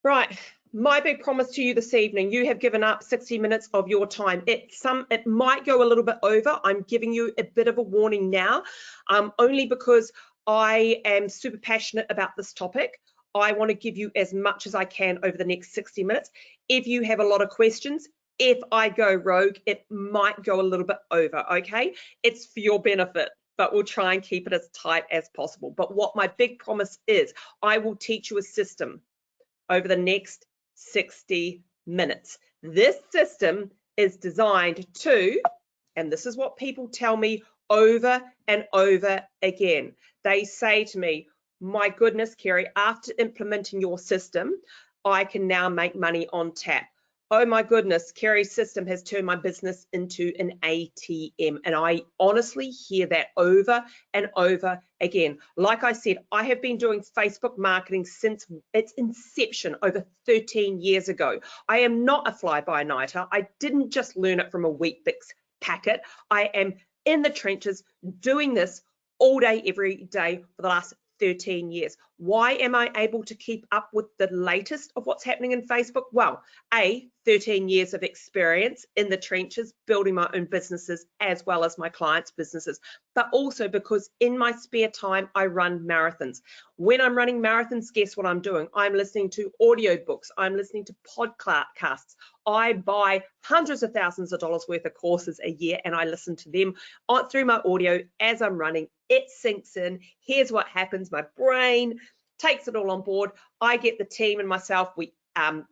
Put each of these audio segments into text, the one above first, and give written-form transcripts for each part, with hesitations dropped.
Right, my big promise to you this evening, you have given up 60 minutes of your time. It might go a little bit over. I'm giving you a bit of a warning now, only because I am super passionate about this topic. I want to give you as much as I can over the next 60 minutes. If you have a lot of questions, if I go rogue, it might go a little bit over, okay? It's for your benefit, but we'll try and keep it as tight as possible. But what my big promise is, I will teach you a system over the next 60 minutes. This system is designed to, and this is what people tell me over and over again. They say to me, my goodness, Kerry, after implementing your system, I can now make money on tap. Oh my goodness, Kerry's system has turned my business into an ATM. And I honestly hear that over and over again. Like I said, I have been doing Facebook marketing since its inception over 13 years ago. I am not a fly-by-nighter. I didn't just learn it from a Weet-Bix packet. I am in the trenches doing this all day, every day for the last 13 years. Why am I able to keep up with the latest of what's happening in Facebook? Well, 13 years of experience in the trenches, building my own businesses as well as my clients' businesses, but also because in my spare time, I run marathons. When I'm running marathons, guess what I'm doing? I'm listening to audiobooks. I'm listening to podcasts. I buy hundreds of thousands of dollars worth of courses a year and I listen to them through my audio as I'm running. It sinks in. Here's what happens. My brain takes it all on board. I get the team and myself. We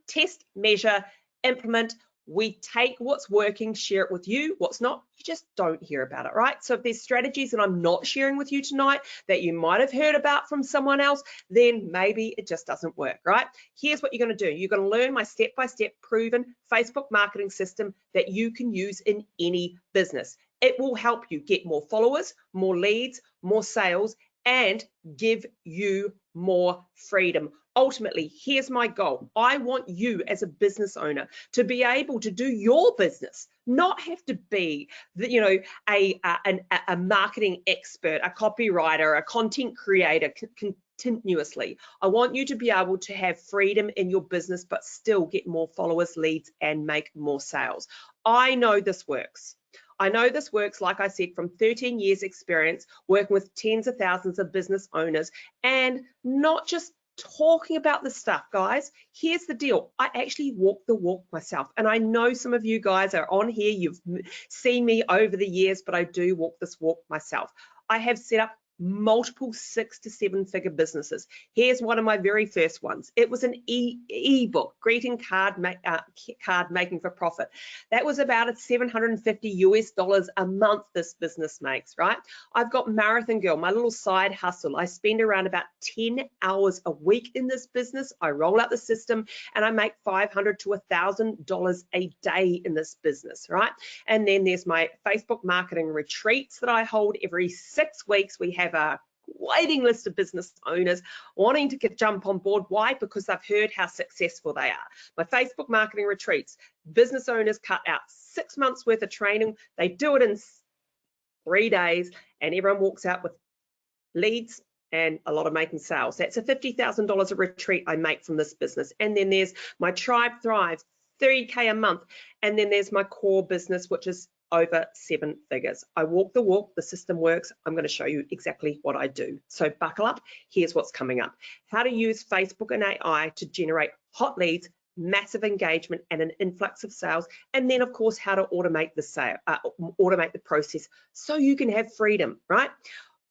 test, measure, implement. We take what's working, share it with you. What's not, you just don't hear about it, right? So if there's strategies that I'm not sharing with you tonight that you might have heard about from someone else, then maybe it just doesn't work, right? Here's what you're going to do. You're going to learn my step-by-step proven Facebook marketing system that you can use in any business. It will help you get more followers, more leads, more sales, and give you more freedom. Ultimately, here's my goal. I want you as a business owner to be able to do your business, not have to be, a marketing expert, a copywriter, a content creator continuously. I want you to be able to have freedom in your business, but still get more followers, leads, and make more sales. I know this works. I know this works, like I said, from 13 years experience working with tens of thousands of business owners and not just talking about this stuff, guys. Here's the deal. I actually walk the walk myself. And I know some of you guys are on here. You've seen me over the years, but I do walk this walk myself. I have set up multiple 6 to 7 figure businesses. Here's one of my very first ones. It was an e-book, greeting card making for profit. That was about $750 a month this business makes, right? I've got Marathon Girl, my little side hustle. I spend around about 10 hours a week in this business. I roll out the system and I make $500 to $1,000 a day in this business, right? And then there's my Facebook marketing retreats that I hold every 6 weeks. We have a waiting list of business owners wanting to jump on board. Why? Because they've heard how successful they are. My Facebook marketing retreats, business owners cut out 6 months worth of training. They do it in 3 days and everyone walks out with leads and a lot of making sales. That's a $50,000 a retreat I make from this business. And then there's my Tribe Thrive, 3K a month. And then there's my core business, which is over 7 figures. I walk the walk, the system works. I'm going to show you exactly what I do. So buckle up, here's what's coming up. How to use Facebook and AI to generate hot leads, massive engagement and an influx of sales. And then of course, how to automate the automate the process so you can have freedom, right?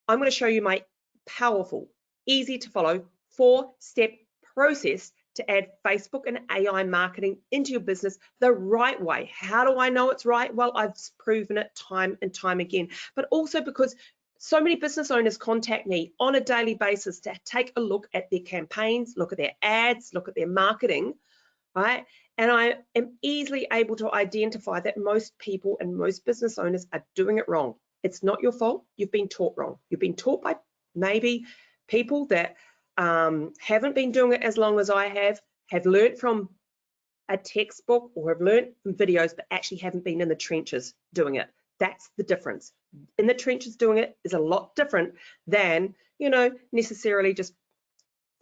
I'm going to show you my powerful, easy to follow 4-step process to add Facebook and AI marketing into your business the right way. How do I know it's right? Well, I've proven it time and time again, but also because so many business owners contact me on a daily basis to take a look at their campaigns, look at their ads, look at their marketing, right? And I am easily able to identify that most people and most business owners are doing it wrong. It's not your fault. You've been taught wrong. You've been taught by maybe people that haven't been doing it as long as I have learned from a textbook or have learned from videos, but actually haven't been in the trenches doing it. That's the difference. In the trenches doing it is a lot different than, necessarily just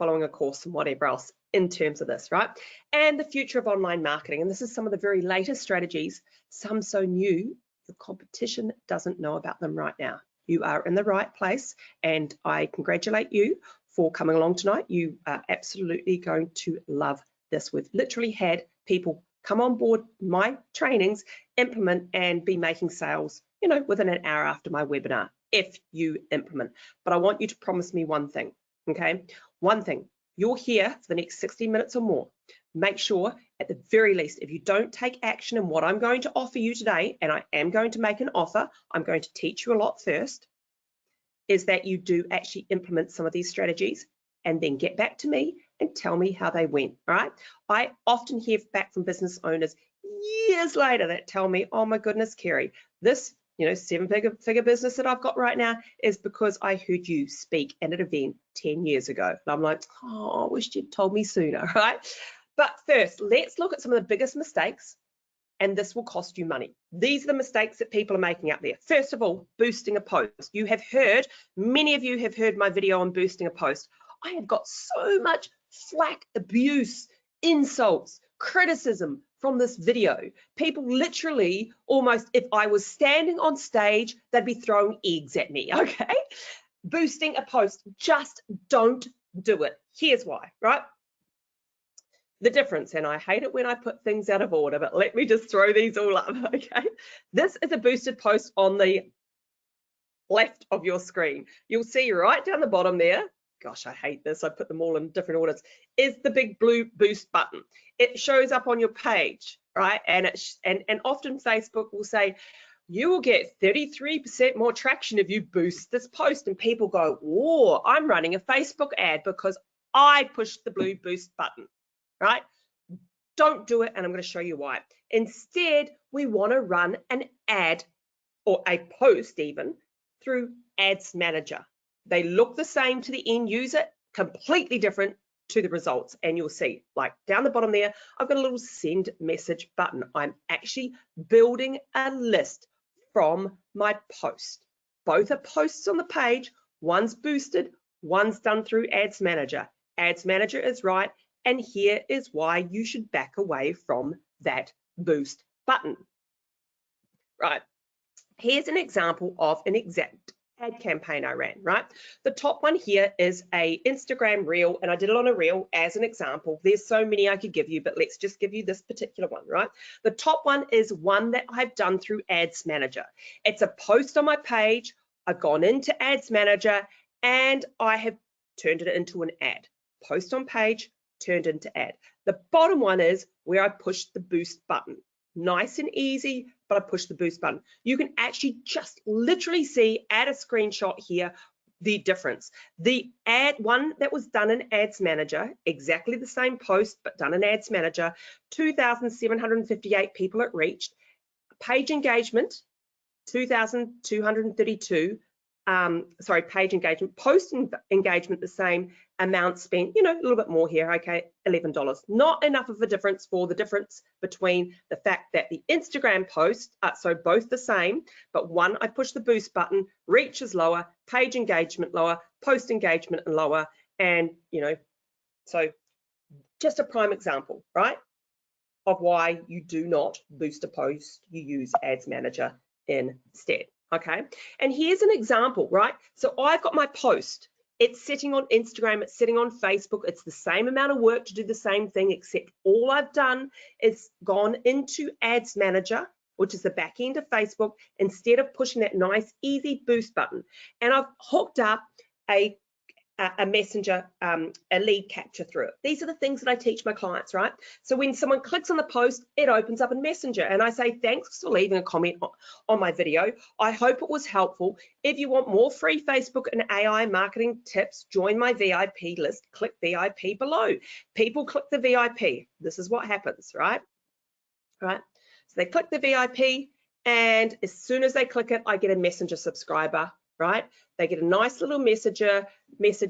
following a course and whatever else. in terms of this, right? And the future of online marketing. And this is some of the very latest strategies, some so new, the competition doesn't know about them right now. You are in the right place, and I congratulate you for coming along tonight. You are absolutely going to love this. We've literally had people come on board my trainings, implement, and be making sales, you know, within an hour after my webinar, if you implement. But I want you to promise me one thing, okay? One thing, you're here for the next 60 minutes or more. Make sure, at the very least, if you don't take action in what I'm going to offer you today, and I am going to make an offer, I'm going to teach you a lot first, is that you do actually implement some of these strategies and then get back to me and tell me how they went, all right? I often hear back from business owners years later that tell me, oh my goodness, Kerry, this, you know, seven-figure business that I've got right now is because I heard you speak at an event 10 years ago. And I'm like, oh, I wish you'd told me sooner, right? But first, let's look at some of the biggest mistakes, and this will cost you money. These are the mistakes that people are making out there. First of all, boosting a post. You have heard, many of you have heard my video on boosting a post. I have got so much flack, abuse, insults, criticism from this video. People literally almost, if I was standing on stage, they'd be throwing eggs at me, okay? Boosting a post, just don't do it. Here's why, right? The difference, and I hate it when I put things out of order, but let me just throw these all up, okay? This is a boosted post on the left of your screen. You'll see right down the bottom there, gosh, I hate this, I put them all in different orders, is the big blue boost button. It shows up on your page, right? And often Facebook will say, you will get 33% more traction if you boost this post. And people go, oh, I'm running a Facebook ad because I pushed the blue boost button, right? Don't do it, and I'm going to show you why. Instead, we want to run an ad or a post even through Ads Manager. They look the same to the end user, completely different to the results. And you'll see, like down the bottom there, I've got a little send message button. I'm actually building a list from my post. Both are posts on the page. One's boosted, one's done through Ads Manager. Ads Manager is right. And here is why you should back away from that boost button. Right. Here's an example of an exact ad campaign I ran, right? The top one here is a Instagram reel, and I did it on a reel as an example. There's so many I could give you, but let's just give you this particular one, right? The top one is one that I've done through Ads Manager. It's a post on my page. I've gone into Ads Manager and I have turned it into an ad. Post on page, turned into ad. The bottom one is where I pushed the boost button. Nice and easy, but I pushed the boost button. You can actually just literally see, add a screenshot here, the difference. The ad one that was done in Ads Manager, exactly the same post, but done in Ads Manager, 2,758 people it reached. Page engagement, 2,232. Page engagement, post engagement, the same amount spent, you know, a little bit more here, okay, $11. Not enough of a difference for the difference between the fact that the Instagram post, so both the same, but one, I push the boost button, reach is lower, page engagement lower, post engagement and lower, and, you know, so just a prime example, right, of why you do not boost a post, you use Ads Manager instead. Okay, and here's an example, right? So I've got my post. It's sitting on Instagram, it's sitting on Facebook. It's the same amount of work to do the same thing, except all I've done is gone into Ads Manager, which is the back end of Facebook, instead of pushing that nice, easy boost button. And I've hooked up a messenger, a lead capture through it. These are the things that I teach my clients, right? So when someone clicks on the post, it opens up in Messenger, and I say, thanks for leaving a comment on my video. I hope it was helpful. If you want more free Facebook and AI marketing tips, join my VIP list, click VIP below. People click the VIP. This is what happens, right? Right? So they click the VIP, and as soon as they click it, I get a Messenger subscriber, right? They get a nice little message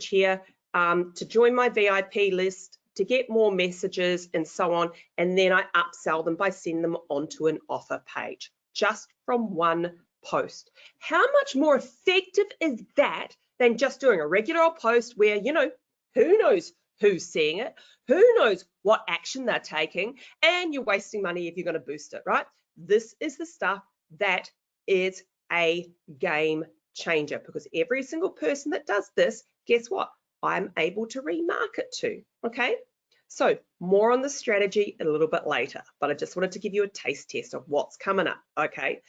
here to join my VIP list, to get more messages and so on, and then I upsell them by sending them onto an offer page, just from one post. How much more effective is that than just doing a regular old post where, you know, who knows who's seeing it, who knows what action they're taking, and you're wasting money if you're going to boost it, right? This is the stuff that is a game changer, because every single person that does this, guess what? I'm able to remarket to, okay? So more on the strategy a little bit later, but I just wanted to give you a taste test of what's coming up, okay?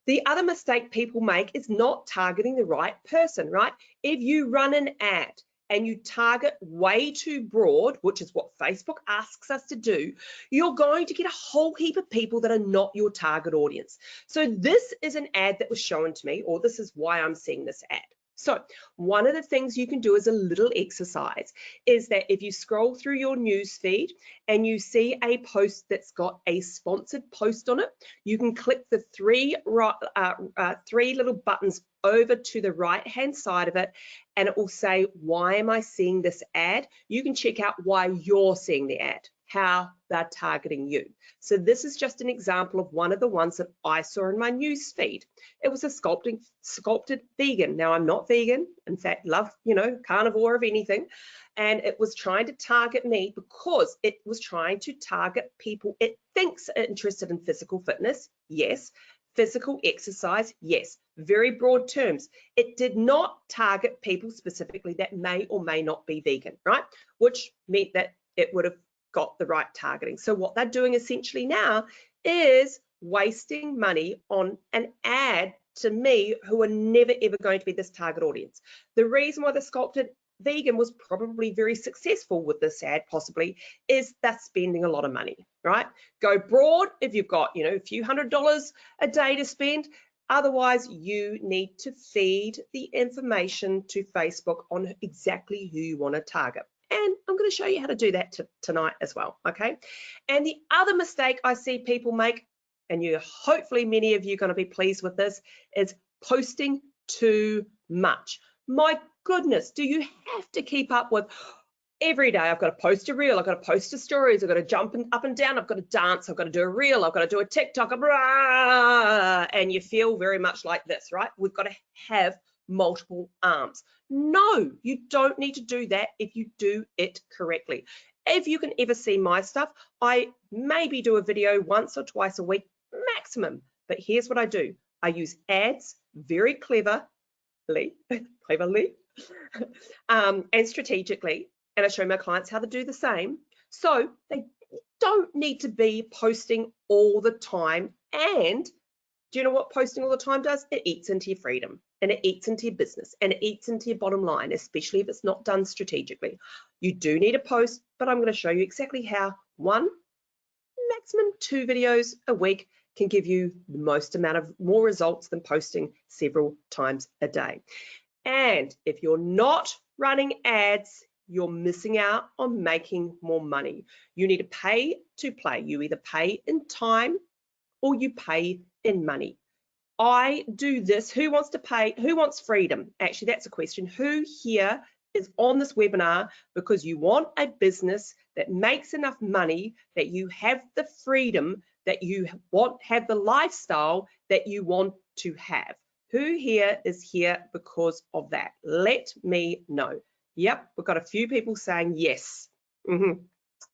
The other mistake people make is not targeting the right person, right? If you run an ad and you target way too broad, which is what Facebook asks us to do, you're going to get a whole heap of people that are not your target audience. So this is an ad that was shown to me, or this is why I'm seeing this ad. So one of the things you can do as a little exercise is that if you scroll through your news feed and you see a post that's got a sponsored post on it, you can click the three little buttons over to the right hand side of it, and it will say, why am I seeing this ad? You can check out why you're seeing the ad, how they're targeting you. So this is just an example of one of the ones that I saw in my news feed. It was a sculpted vegan. Now, I'm not vegan, in fact, love, carnivore of anything. And it was trying to target me because it was trying to target people it thinks are interested in physical fitness, yes. Physical exercise, yes. Very broad terms. It did not target people specifically that may or may not be vegan, right? Which meant that it would have got the right targeting. So what they're doing essentially now is wasting money on an ad to me who are never ever going to be this target audience. The reason why the sculpted vegan was probably very successful with this ad possibly is they're spending a lot of money, right? Go broad if you've got, a few $100s a day to spend. Otherwise, you need to feed the information to Facebook on exactly who you want to target. And I'm going to show you how to do that tonight as well, okay? And the other mistake I see people make, and hopefully many of you are going to be pleased with this, is posting too much. My goodness, do you have to keep up with every day? I've got to post a reel, I've got to post a stories, I've got to jump up and down, I've got to dance, I've got to do a reel, I've got to do a TikTok, and you feel very much like this, right? We've got to have multiple arms. No, you don't need to do that if you do it correctly. If you can ever see my stuff, I maybe do a video once or twice a week maximum, but here's what I do. I use ads very cleverly and strategically, and I show my clients how to do the same. So they don't need to be posting all the time. And do you know what posting all the time does? It eats into your freedom, and it eats into your business, and it eats into your bottom line, especially if it's not done strategically. You do need a post, but I'm going to show you exactly how 1, maximum 2 videos a week can give you the most amount of more results than posting several times a day. And if you're not running ads, you're missing out on making more money. You need to pay to play. You either pay in time or you pay in money. I do this. Who wants to pay? Who wants freedom? Actually, that's a question. Who here is on this webinar because you want a business that makes enough money that you have the freedom that you have the lifestyle that you want to have? Who here is here because of that? Let me know. Yep, we've got a few people saying yes.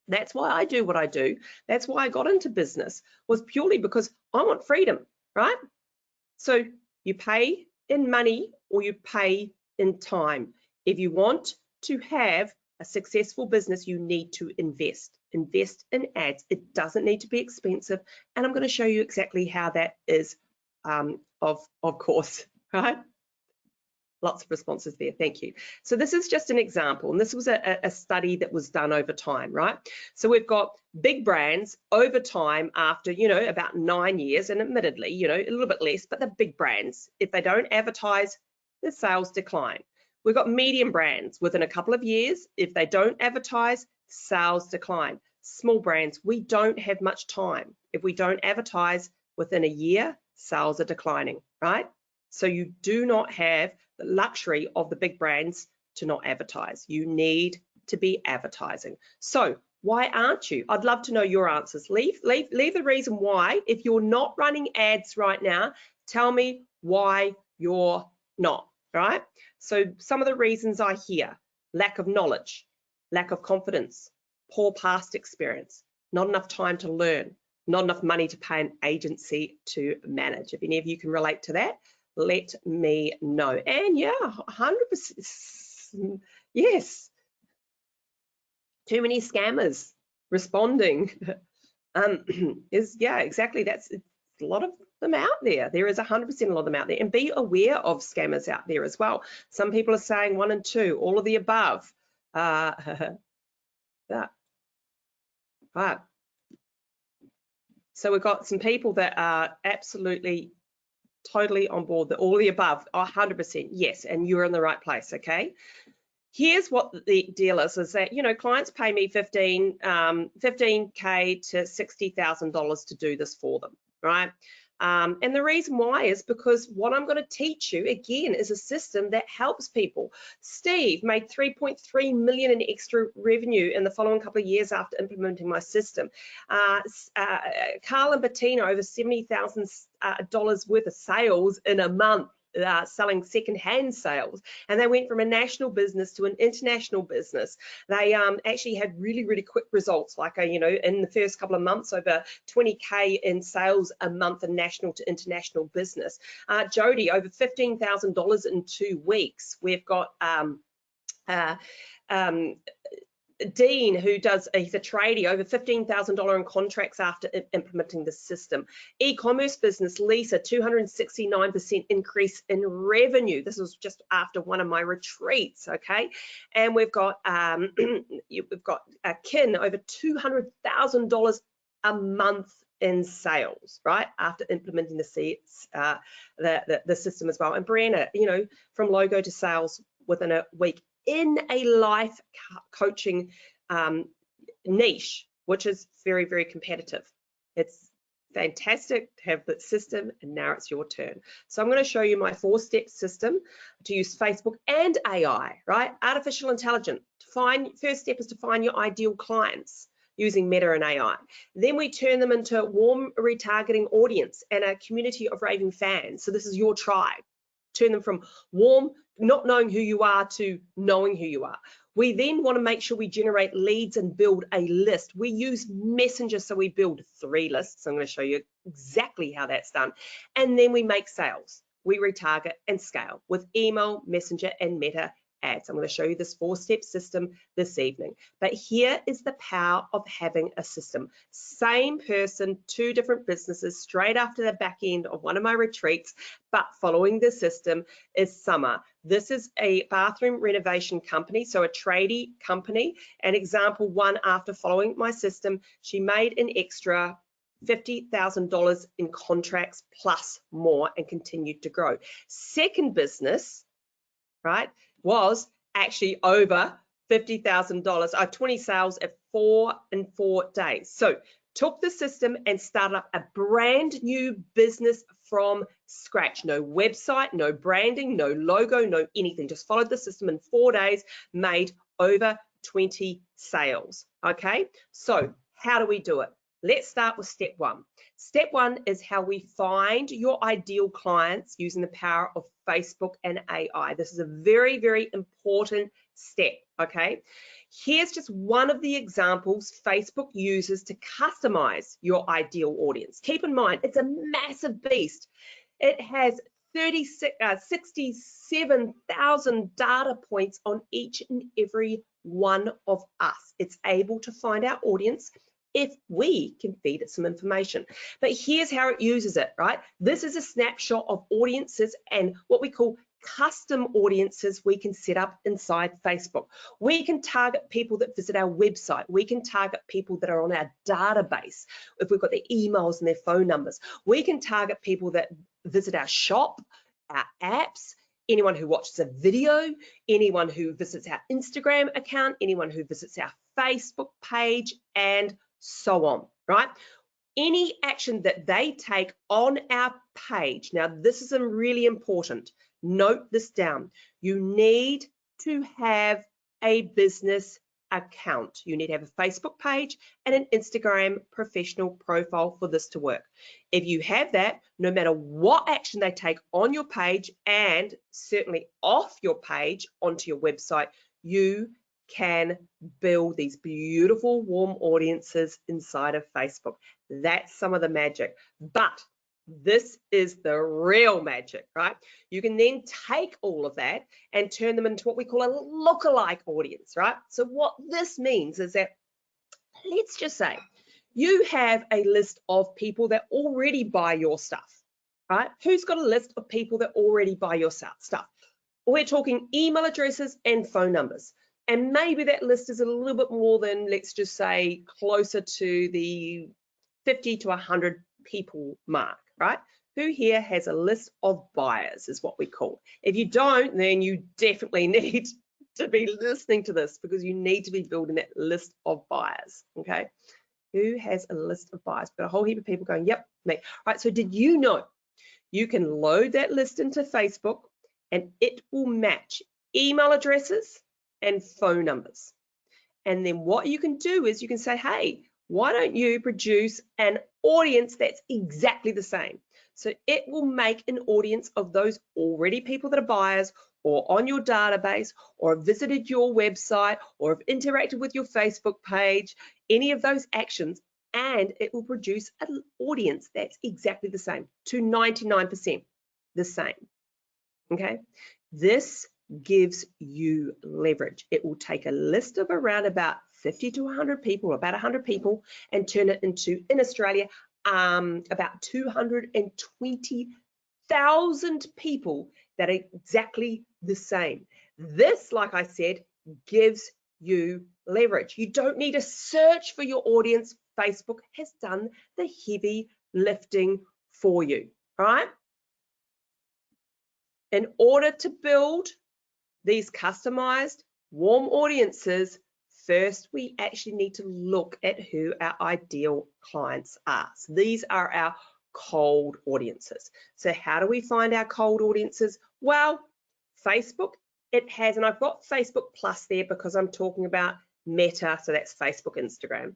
That's why I do what I do. That's why I got into business, was purely because I want freedom, right? So you pay in money or you pay in time. If you want to have a successful business, you need to invest in ads. It doesn't need to be expensive, and I'm going to show you exactly how that is, of course, right? Lots of responses there, thank you. So this is just an example, and this was a study that was done over time, right? So we've got big brands over time after, about 9 years, and admittedly, a little bit less, but the big brands, if they don't advertise, the sales decline. We've got medium brands within a couple of years, if they don't advertise, sales decline. Small brands, we don't have much time. If we don't advertise within a year, sales are declining, right? So you do not have the luxury of the big brands to not advertise. You need to be advertising. So why aren't you? I'd love to know your answers. Leave the reason why. If you're not running ads right now, tell me why you're not, right? So some of the reasons I hear: lack of knowledge, lack of confidence, poor past experience, not enough time to learn, not enough money to pay an agency to manage. If any of you can relate to that, let me know. And yeah, 100%, yes. Too many scammers responding. Yeah, exactly. That's a lot of them out there. There is 100% a lot of them out there. And be aware of scammers out there as well. Some people are saying 1 and 2, all of the above. Yeah. But so we've got some people that are absolutely totally on board, all of the above, 100%, yes, and you're in the right place, okay? Here's what the deal is that, you know, clients pay me $15K to $60,000 to do this for them, right? And the reason why is because what I'm going to teach you, again, is a system that helps people. Steve made 3.3 million in extra revenue in the following couple of years after implementing my system. Carl and Bettina, over $70,000 worth of sales in a month. Selling second-hand sales, and they went from a national business to an international business. They actually had really, really quick results, like you know, in the first couple of months, over 20K in sales a month in national to international business. Jody, over $15,000 in 2 weeks. We've got Dean, who does, he's a tradie, over $15,000 in contracts after implementing the system. E-commerce business, Lisa, 269% increase in revenue. This was just after one of my retreats, okay? And we've got Kin, over $200,000 a month in sales, right, after implementing the system as well. And Brianna, you know, from logo to sales within a week, in a life coaching niche, which is very, very competitive. It's fantastic to have the system, and now it's your turn. So I'm going to show you my 4-step system to use Facebook and AI, right? Artificial intelligence. First step is to find your ideal clients using Meta and AI. Then we turn them into warm retargeting audience and a community of raving fans. So this is your tribe. Turn them from warm, not knowing who you are, to knowing who you are. We then want to make sure we generate leads and build a list. We use Messenger, so we build 3 lists. I'm going to show you exactly how that's done. And then we make sales. We retarget and scale with email, Messenger, and Meta ads. I'm going to show you this 4-step system this evening. But here is the power of having a system. Same person, 2 different businesses, straight after the back end of one of my retreats, but following the system is Summer. This is a bathroom renovation company, so a tradie company. And example 1, after following my system, she made an extra $50,000 in contracts plus more and continued to grow. Second business, right, was actually over $50,000, 20 sales at 4 in 4 days. So took the system and started up a brand new business from scratch. No website, no branding, no logo, no anything. Just followed the system in 4 days, made over 20 sales. Okay, so how do we do it? Let's start with step 1. Step 1 is how we find your ideal clients using the power of Facebook and AI. This is a very, very important step, okay? Here's just one of the examples Facebook uses to customize your ideal audience. Keep in mind, it's a massive beast. It has 67,000 data points on each and every one of us. It's able to find our audience if we can feed it some information. But here's how it uses it, right? This is a snapshot of audiences and what we call custom audiences we can set up inside Facebook. We can target people that visit our website. We can target people that are on our database, if we've got their emails and their phone numbers. We can target people that visit our shop, our apps, anyone who watches a video, anyone who visits our Instagram account, anyone who visits our Facebook page, and so on, right? Any action that they take on our page. Now, this is really important. Note this down. You need to have a business account. You need to have a Facebook page and an Instagram professional profile for this to work. If you have that, no matter what action they take on your page and certainly off your page onto your website, you can build these beautiful warm audiences inside of Facebook. That's some of the magic, but this is the real magic, right? You can then take all of that and turn them into what we call a lookalike audience, right? So what this means is that, let's just say you have a list of people that already buy your stuff, right? Who's got a list of people that already buy your stuff? We're talking email addresses and phone numbers. And maybe that list is a little bit more than, let's just say, closer to the 50 to 100 people mark, right? Who here has a list of buyers is what we call. If you don't, then you definitely need to be listening to this, because you need to be building that list of buyers, okay? Who has a list of buyers? Got a whole heap of people going, yep, me. Right, so did you know you can load that list into Facebook and it will match email addresses and phone numbers? And then what you can do is you can say, hey, why don't you produce an audience that's exactly the same? So it will make an audience of those already people that are buyers, or on your database, or have visited your website, or have interacted with your Facebook page, any of those actions, and it will produce an audience that's exactly the same, to 99% the same, okay? This gives you leverage. It will take a list of around about 50 to 100 people, about 100 people, and turn it into, in Australia, about 220,000 people that are exactly the same. This, like I said, gives you leverage. You don't need to search for your audience. Facebook has done the heavy lifting for you, all right? In order to build these customized warm audiences, first we actually need to look at who our ideal clients are. So these are our cold audiences. So how do we find our cold audiences? Well, Facebook, it has, and I've got Facebook Plus there because I'm talking about Meta, so that's Facebook, Instagram,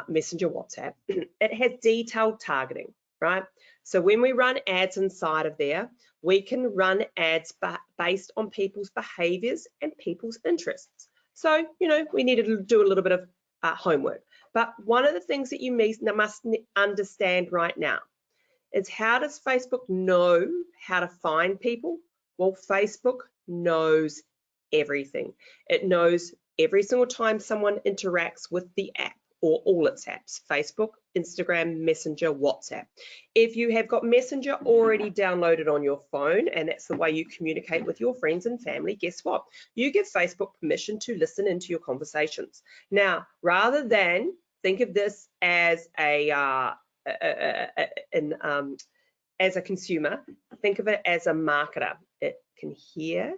Messenger, WhatsApp. It has detailed targeting, right? So when we run ads inside of there, we can run ads based on people's behaviors and people's interests. So, you know, we need to do a little bit of homework. But one of the things that you must understand right now is, how does Facebook know how to find people? Well, Facebook knows everything. It knows every single time someone interacts with the app, or all its apps: Facebook, Instagram, Messenger, WhatsApp. If you have got Messenger already downloaded on your phone, and that's the way you communicate with your friends and family, guess what? You give Facebook permission to listen into your conversations. Now, rather than think of this as as a consumer, think of it as a marketer. It can hear,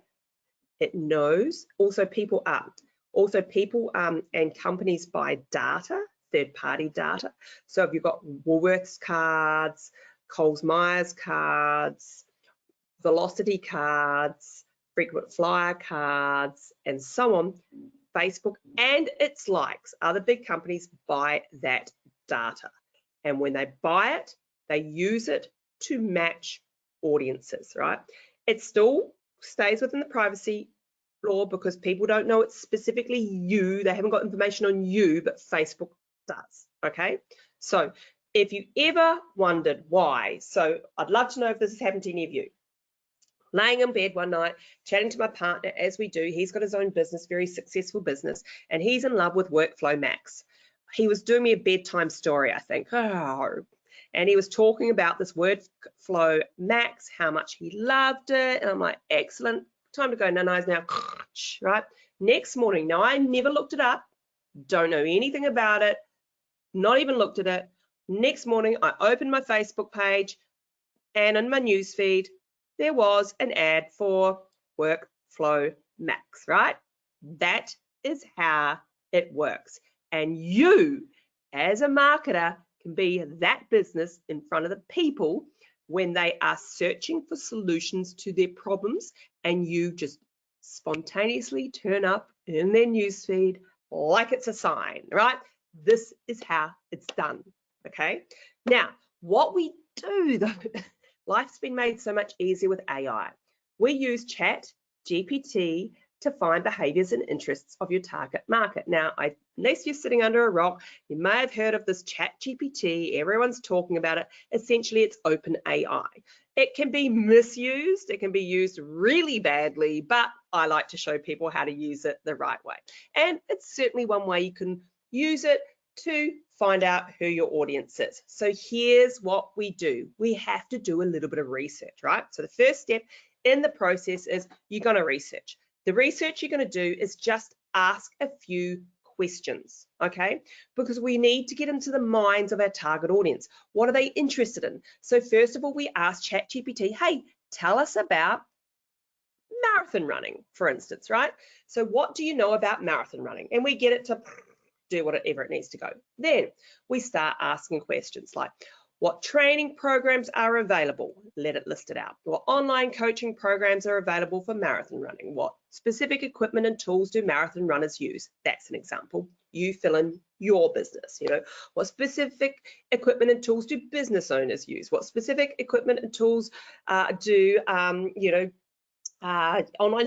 it knows. Also, people and companies buy data, third-party data. So if you've got Woolworths cards, Coles Myers cards, Velocity cards, frequent flyer cards, and so on, Facebook and its likes, other big companies, buy that data. And when they buy it, they use it to match audiences, right? It still stays within the privacy law because people don't know it's specifically you. They haven't got information on you, but Facebook does, okay? So if you ever wondered why, so I'd love to know if this has happened to any of you. Laying in bed one night, chatting to my partner, as we do. He's got his own business, very successful business, and he's in love with Workflow Max. He was doing me a bedtime story, I think. And he was talking about this Workflow Max, how much he loved it. And I'm like, excellent, time to go nano's now, right? Next morning, now I never looked it up, don't know anything about it, not even looked at it. Next morning, I opened my Facebook page, and in my newsfeed, there was an ad for Workflow Max, right? That is how it works. And you, as a marketer, can be that business in front of the people when they are searching for solutions to their problems, and you just spontaneously turn up in their newsfeed like it's a sign, right? This is how it's done, okay? Now, what we do though, life's been made so much easier with AI. We use Chat GPT to find behaviors and interests of your target market. Now, unless you're sitting under a rock, you may have heard of this ChatGPT. Everyone's talking about it. Essentially, it's open AI. It can be misused. It can be used really badly, but I like to show people how to use it the right way. And it's certainly one way you can use it to find out who your audience is. So here's what we do. We have to do a little bit of research, right? So the first step in the process is you're going to research. The research you're going to do is just ask a few questions, okay? Because we need to get into the minds of our target audience. What are they interested in? So first of all, we ask ChatGPT, hey, tell us about marathon running, for instance, right? So what do you know about marathon running? And we get it to do whatever it needs to go. Then we start asking questions like, what training programs are available? Let it list it out. What online coaching programs are available for marathon running? What specific equipment and tools do marathon runners use? That's an example. You fill in your business, you know. What specific equipment and tools do business owners use? What specific equipment and tools do online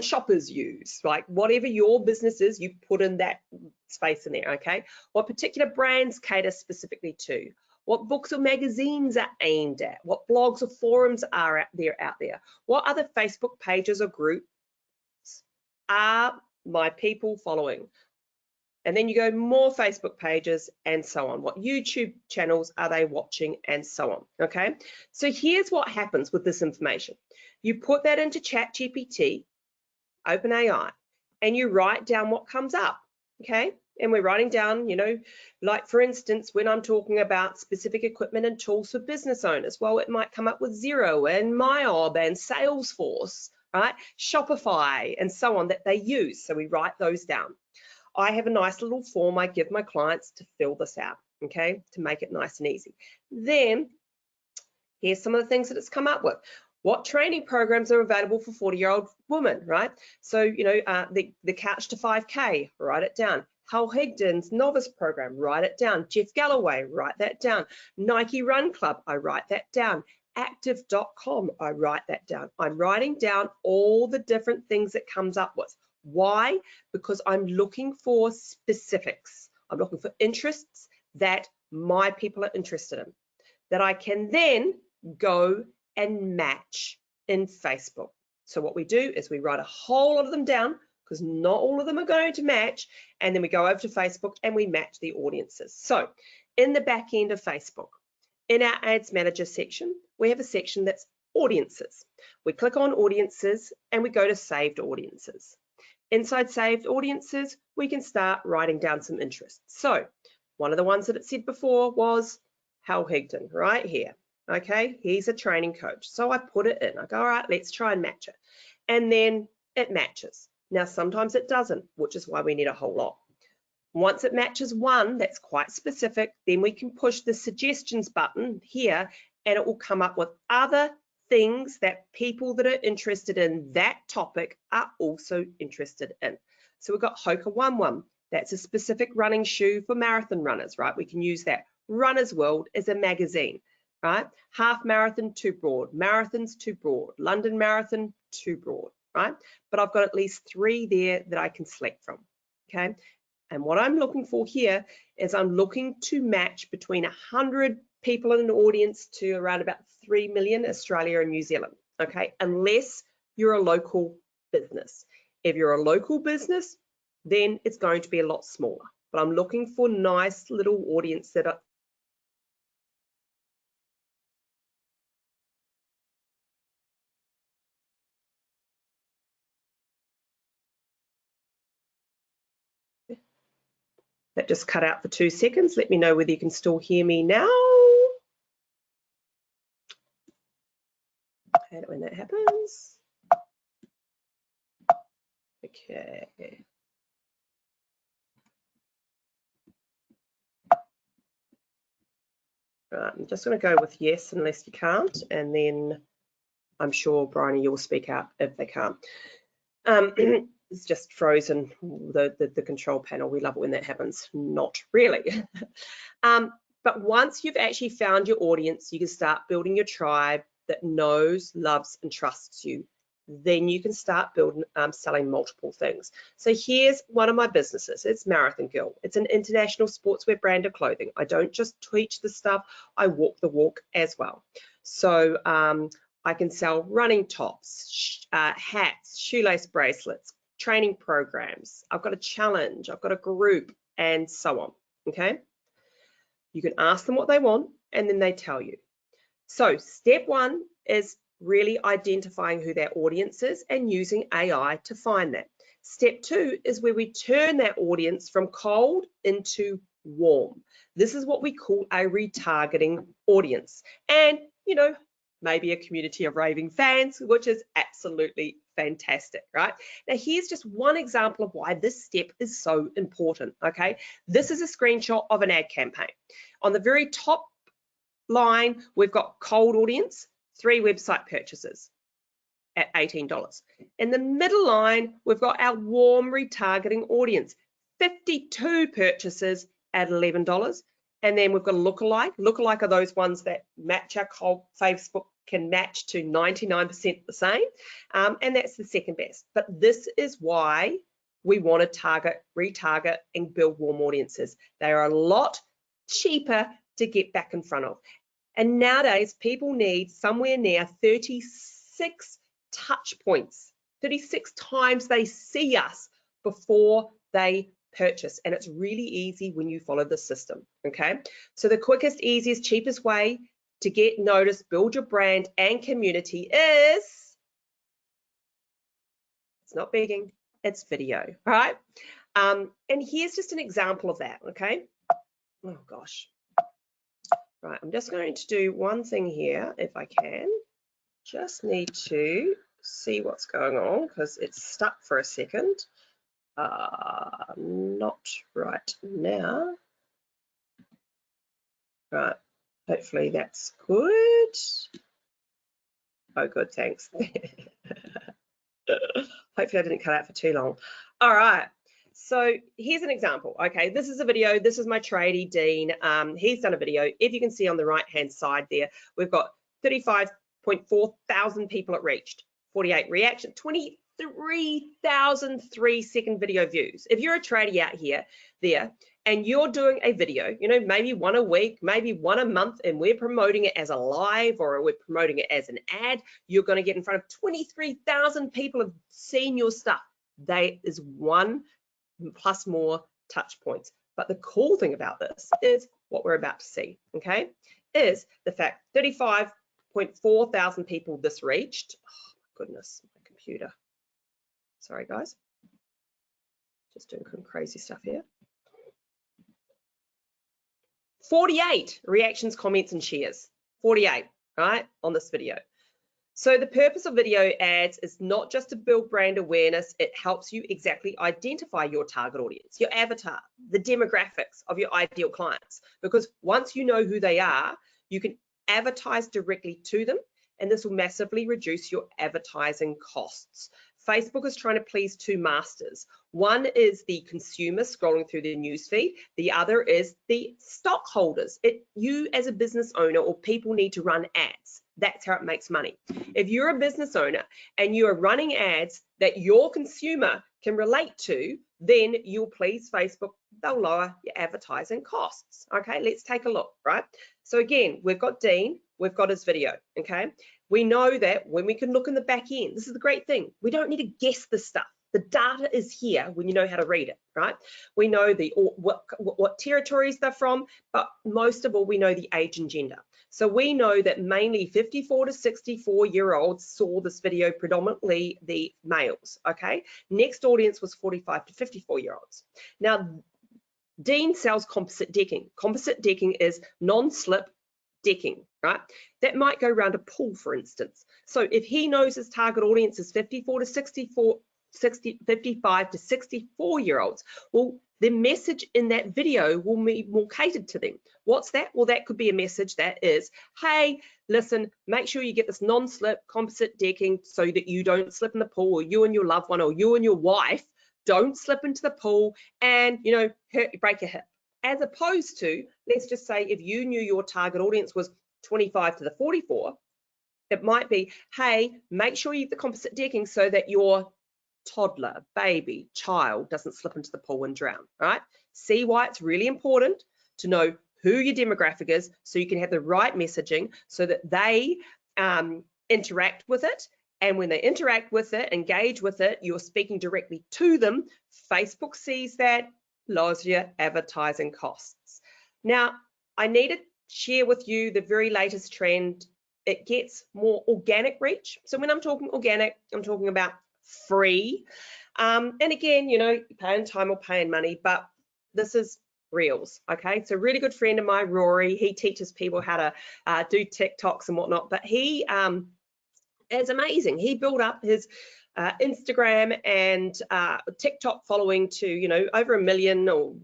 shoppers use? Like whatever your business is, you put in that space in there, okay? What particular brands cater specifically to? What books or magazines are aimed at? What blogs or forums are out there? What other Facebook pages or groups are my people following? And then you go more Facebook pages and so on. What YouTube channels are they watching and so on, okay? So here's what happens with this information. You put that into ChatGPT, OpenAI, and you write down what comes up, okay? And we're writing down, you know, like for instance, when I'm talking about specific equipment and tools for business owners, well, it might come up with Xero and MyOb and Salesforce, right? Shopify and so on that they use. So we write those down. I have a nice little form I give my clients to fill this out, okay, to make it nice and easy. Then here's some of the things that it's come up with. What training programs are available for 40-year-old women, right? So, you know, the Couch to 5K, write it down. Hal Higdon's novice program, write it down. Jeff Galloway, write that down. Nike Run Club, I write that down. Active.com, I write that down. I'm writing down all the different things it comes up with. Why? Because I'm looking for specifics. I'm looking for interests that my people are interested in, that I can then go and match in Facebook. So what we do is we write a whole lot of them down, because not all of them are going to match, and then we go over to Facebook and we match the audiences. So in the back end of Facebook, in our Ads Manager section, we have a section that's audiences. We click on audiences and we go to saved audiences. Inside saved audiences, we can start writing down some interests. So one of the ones that it said before was Hal Higdon, right here. Okay, he's a training coach. So I put it in. I go, all right, let's try and match it. And then it matches. Now, sometimes it doesn't, which is why we need a whole lot. Once it matches one that's quite specific, then we can push the suggestions button here and it will come up with other things that people that are interested in that topic are also interested in. So we've got Hoka 11. That's a specific running shoe for marathon runners, right? We can use that. Runner's World is a magazine, right? Half marathon, too broad. Marathons, too broad. London Marathon, too broad, right? But I've got at least 3 there that I can select from, okay? And what I'm looking for here is I'm looking to match between 100 people in an audience to around about 3 million Australia and New Zealand, okay? Unless you're a local business. If you're a local business, then it's going to be a lot smaller. But I'm looking for nice little audience that are that just cut out for 2 seconds. Let me know whether you can still hear me now. I hate it when that happens. Okay. Right, I'm just going to go with yes unless you can't, and then I'm sure, Bryony, you'll speak out if they can't. It's just frozen, the control panel. We love it when that happens. Not really. But once you've actually found your audience, you can start building your tribe that knows, loves, and trusts you. then you can start building, selling multiple things. So here's one of my businesses. It's Marathon Girl. It's an international sportswear brand of clothing. I don't just teach the stuff, I walk the walk as well. So I can sell running tops, hats, shoelace bracelets, training programs. I've got a challenge, I've got a group, and so on, okay? You can ask them what they want, and then they tell you. So step one is really identifying who their audience is and using AI to find that. Step two is where we turn that audience from cold into warm. This is what we call a retargeting audience. And, you know, maybe a community of raving fans, which is absolutely fantastic, right? Now, here's just one example of why this step is so important, okay? This is a screenshot of an ad campaign. On the very top line, we've got cold audience, 3 website purchases at $18. In the middle line, we've got our warm retargeting audience, 52 purchases at $11. And then we've got a lookalike. Lookalike are those ones that match our cold. Facebook can match to 99% the same. And that's the second best. But this is why we want to target, retarget, and build warm audiences. They are a lot cheaper to get back in front of. And nowadays, people need somewhere near 36 touch points, 36 times they see us before they purchase. And it's really easy when you follow the system, okay? So the quickest, easiest, cheapest way to get noticed, build your brand and community is, it's not begging, it's video, all right? And here's just an example of that, okay? Oh gosh. Right, I'm just going to do one thing here, if I can. Just need to see what's going on because it's stuck for a second. Not right now. Right, hopefully that's good. Oh, good, thanks. Hopefully I didn't cut out for too long. All right. So here's an example. Okay, this is a video. This is my tradie, Dean. He's done a video. If you can see on the right-hand side there, we've got 35.4 thousand people it reached, 48 reactions, 23,000 3-second video views. If you're a tradie out here, and you're doing a video, you know, maybe one a week, maybe one a month, and we're promoting it as a live or we're promoting it as an ad, you're going to get in front of 23,000 people have seen your stuff. That is 1+ more touch points. But the cool thing about this is what we're about to see, okay, is the fact 35.4 thousand people this reached. Oh my goodness, my computer. Sorry guys, just doing some crazy stuff here. 48 reactions, comments, and shares. 48, right, on this video. So the purpose of video ads is not just to build brand awareness, it helps you exactly identify your target audience, your avatar, the demographics of your ideal clients. Because once you know who they are, you can advertise directly to them, and this will massively reduce your advertising costs. Facebook is trying to please 2 masters. One is the consumer scrolling through the newsfeed. The other is the stockholders. You as a business owner or people need to run ads. That's how it makes money. If you're a business owner and you are running ads that your consumer can relate to, then you'll please Facebook. They'll lower your advertising costs. Okay, let's take a look, right? So again, we've got Dean, we've got his video, okay? We know that when we can look in the back end, this is the great thing. We don't need to guess this stuff. The data is here when you know how to read it, right? We know what territories they're from, but most of all, we know the age and gender. So we know that mainly 54 to 64-year-olds saw this video, predominantly the males, okay? Next audience was 45 to 54-year-olds. Now, Dean sells composite decking. Composite decking is non-slip decking, right? That might go around a pool, for instance. So if he knows his target audience is 55 to 64-year-olds, well, the message in that video will be more catered to them. What's that? Well, that could be a message that is, hey, listen, make sure you get this non-slip composite decking so that you don't slip in the pool, or you and your loved one, or you and your wife don't slip into the pool and, you know, break your hip. As opposed to, let's just say if you knew your target audience was 25 to the 44, It might be, hey, make sure you have the composite decking so that your toddler, baby, child doesn't slip into the pool and drown, right? See why it's really important to know who your demographic is so you can have the right messaging so that they interact with it. And when they interact with it, engage with it, you're speaking directly to them. Facebook sees that, lowers your advertising costs. Now, I need to share with you the very latest trend. It gets more organic reach. So when I'm talking organic, I'm talking about free. And again, you know, paying time or paying money, but this is Reels, okay? So a really good friend of mine, Rory, he teaches people how to do TikToks and whatnot, but he is amazing. He built up his Instagram and TikTok following to, you know, over 1 million or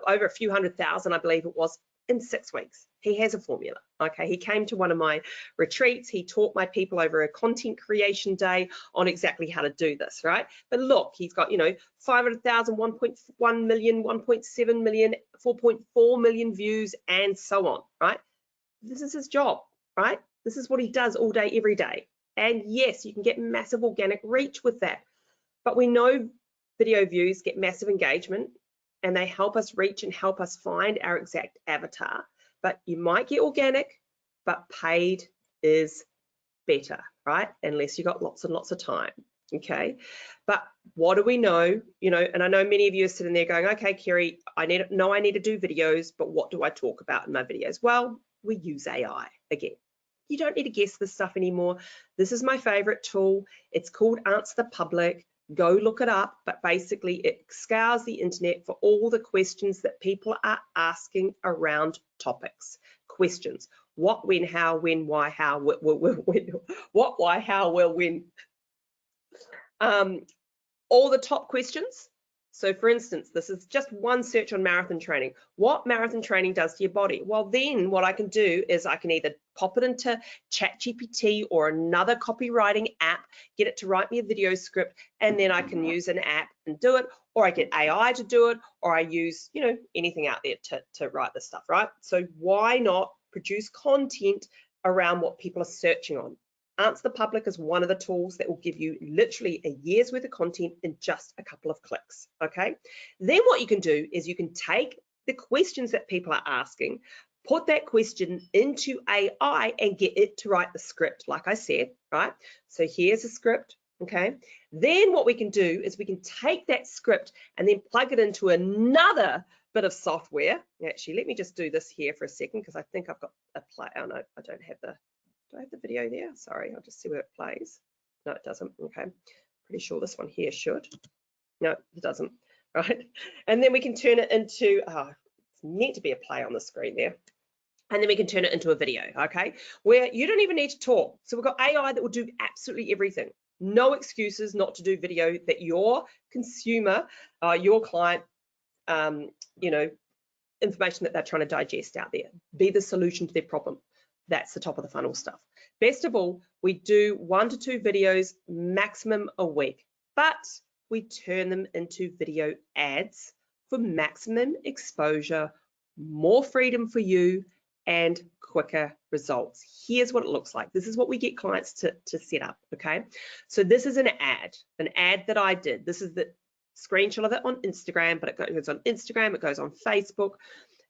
over a few 100,000, I believe it was, in 6 weeks. He has a formula, okay? He came to one of my retreats. He taught my people over a content creation day on exactly how to do this, right? But look, he's got, you know, 500,000, 1.1 million, 1.7 million, 4.4 million views, and so on, right? This is his job, right? This is what he does all day, every day. And yes, you can get massive organic reach with that. But we know video views get massive engagement, and they help us reach and help us find our exact avatar. But you might get organic, but paid is better, right? Unless you got lots and lots of time, okay? But what do we know? You know, and I know many of you are sitting there going, okay, Kerry, I need to do videos, but what do I talk about in my videos? Well, we use AI again. You don't need to guess this stuff anymore. This is my favorite tool. It's called Answer the Public. Go look it up, but basically it scours the internet for all the questions that people are asking around topics. Questions: what, when, how, when, why, how, when, what, why, how, well, when. All the top questions. So for instance, this is just one search on marathon training. What marathon training does to your body? Well, then what I can do is I can either pop it into ChatGPT or another copywriting app, get it to write me a video script, and then I can use an app and do it, or I get AI to do it, or I use, you know, anything out there to write this stuff, right? So why not produce content around what people are searching on? Answer the Public is one of the tools that will give you literally a year's worth of content in just a couple of clicks, okay? Then what you can do is you can take the questions that people are asking, put that question into AI and get it to write the script, like I said, right? So here's a script, okay? Then what we can do is we can take that script and then plug it into another bit of software. Actually, let me just do this here for a second because I think I've got a play. Oh no, I don't have the. Do I have the video there? Sorry, I'll just see where it plays. No, it doesn't. Okay, pretty sure this one here should. No, it doesn't. Right, and then we can turn it into. Oh, it's meant to be a play on the screen there. And then we can turn it into a video, okay, where you don't even need to talk. So we've got AI that will do absolutely everything. No excuses not to do video that your consumer, your client, you know, information that they're trying to digest out there. Be the solution to their problem. That's the top of the funnel stuff. Best of all, we do 1 to 2 videos, maximum a week, but we turn them into video ads for maximum exposure, more freedom for you, and quicker results. Here's what it looks like. This is what we get clients to set up, okay? So this is an ad that I did. This is the screenshot of it on Instagram, but it goes on Instagram, it goes on Facebook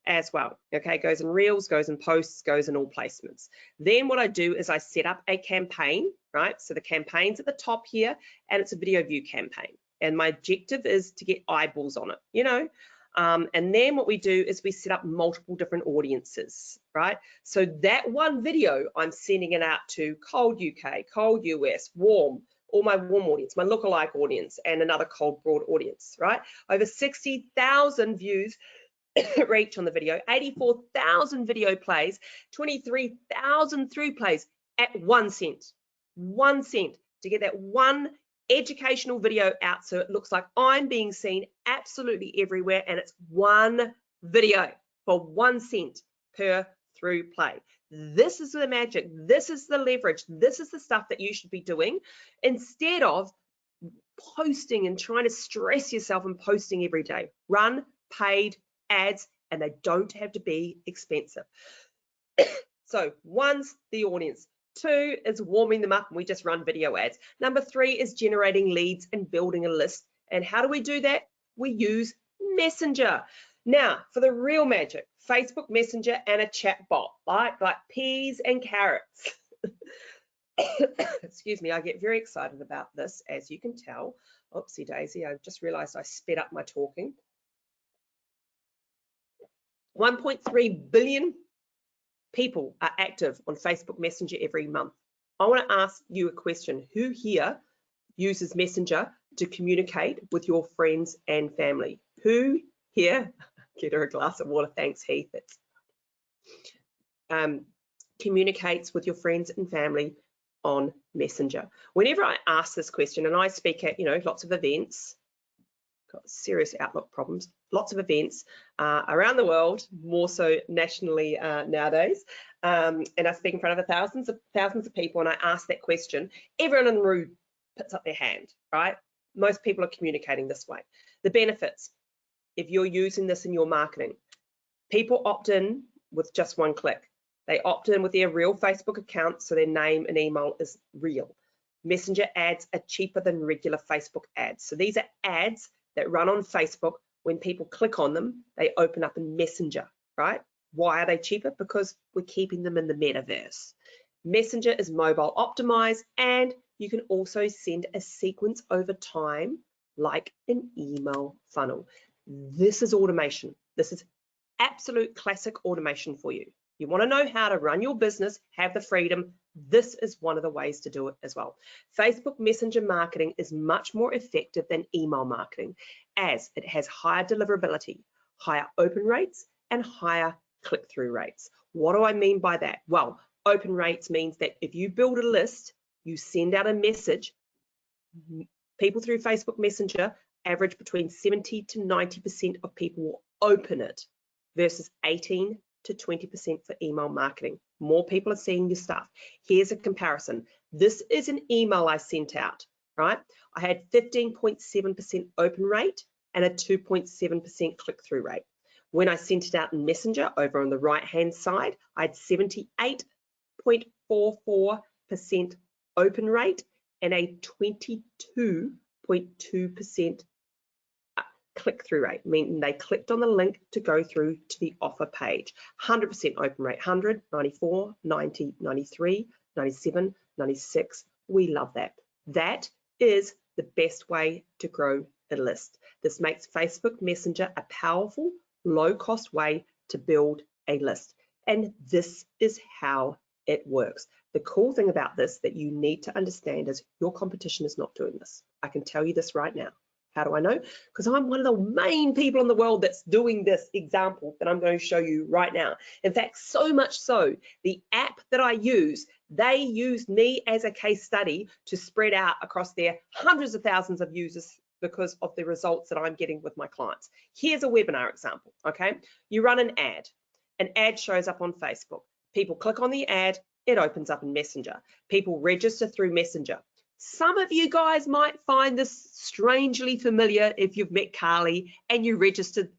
as well, okay? It goes in Reels, goes in posts, goes in all placements. Then what I do is I set up a campaign, right? So the campaign's at the top here, and it's a video view campaign. And my objective is to get eyeballs on it, you know? And then what we do is we set up multiple different audiences, right? So that one video, I'm sending it out to cold UK, cold US, warm, all my warm audience, my lookalike audience, and another cold broad audience, right? Over 60,000 views reach on the video, 84,000 video plays, 23,000 through plays at 1 cent. 1 cent to get that one educational video out so it looks like I'm being seen absolutely everywhere, and it's one video for 1 cent per through play. This is the magic. This is the leverage. This is the stuff that you should be doing instead of posting and trying to stress yourself and posting every day. Run paid ads, and they don't have to be expensive. So one's the audience, 2 is warming them up, and we just run video ads. Number 3 is generating leads and building a list. And how do we do that? We use Messenger. Now, for the real magic, Facebook Messenger and a chat bot, like peas and carrots. Excuse me, I get very excited about this, as you can tell. Oopsie daisy, I just realized I sped up my talking. 1.3 billion people are active on Facebook Messenger every month. I want to ask you a question. Who here uses Messenger to communicate with your friends and family? Who here, get her a glass of water, thanks Heath, communicates with your friends and family on Messenger? Whenever I ask this question, and I speak at, lots of events, got serious Outlook problems, lots of events around the world, more so nationally nowadays, and I speak in front of thousands of people, and I ask that question, everyone in the room puts up their hand, right? Most people are communicating this way. The benefits, if you're using this in your marketing, people opt in with just one click. They opt in with their real Facebook account, so their name and email is real. Messenger ads are cheaper than regular Facebook ads. So these are ads that run on Facebook. When people click on them, they open up in Messenger, right? Why are they cheaper? Because we're keeping them in the metaverse. Messenger is mobile optimized, and you can also send a sequence over time like an email funnel. This is automation. This is absolute classic automation for you. You want to know how to run your business, have the freedom. This is one of the ways to do it as well. Facebook Messenger marketing is much more effective than email marketing, as it has higher deliverability, higher open rates, and higher click-through rates. What do I mean by that? Well, open rates means that if you build a list, you send out a message, people through Facebook Messenger average between 70 to 90% of people will open it versus 18 to 20% for email marketing. More people are seeing your stuff. Here's a comparison. This is an email I sent out, right? I had 15.7% open rate and a 2.7% click-through rate. When I sent it out in Messenger, over on the right-hand side, I had 78.44% open rate and a 22.2% click-through rate, meaning they clicked on the link to go through to the offer page. 100% open rate, 100, 94, 90, 93, 97, 96. We love that. That is the best way to grow a list. This makes Facebook Messenger a powerful, low-cost way to build a list. And this is how it works. The cool thing about this that you need to understand is your competition is not doing this. I can tell you this right now. How do I know? Because I'm one of the main people in the world that's doing this example that I'm going to show you right now. In fact, so much so, the app that I use, they used me as a case study to spread out across their hundreds of thousands of users because of the results that I'm getting with my clients. Here's a webinar example, okay? You run an ad shows up on Facebook. People click on the ad, it opens up in Messenger. People register through Messenger. Some of you guys might find this strangely familiar if you've met Carly and you registered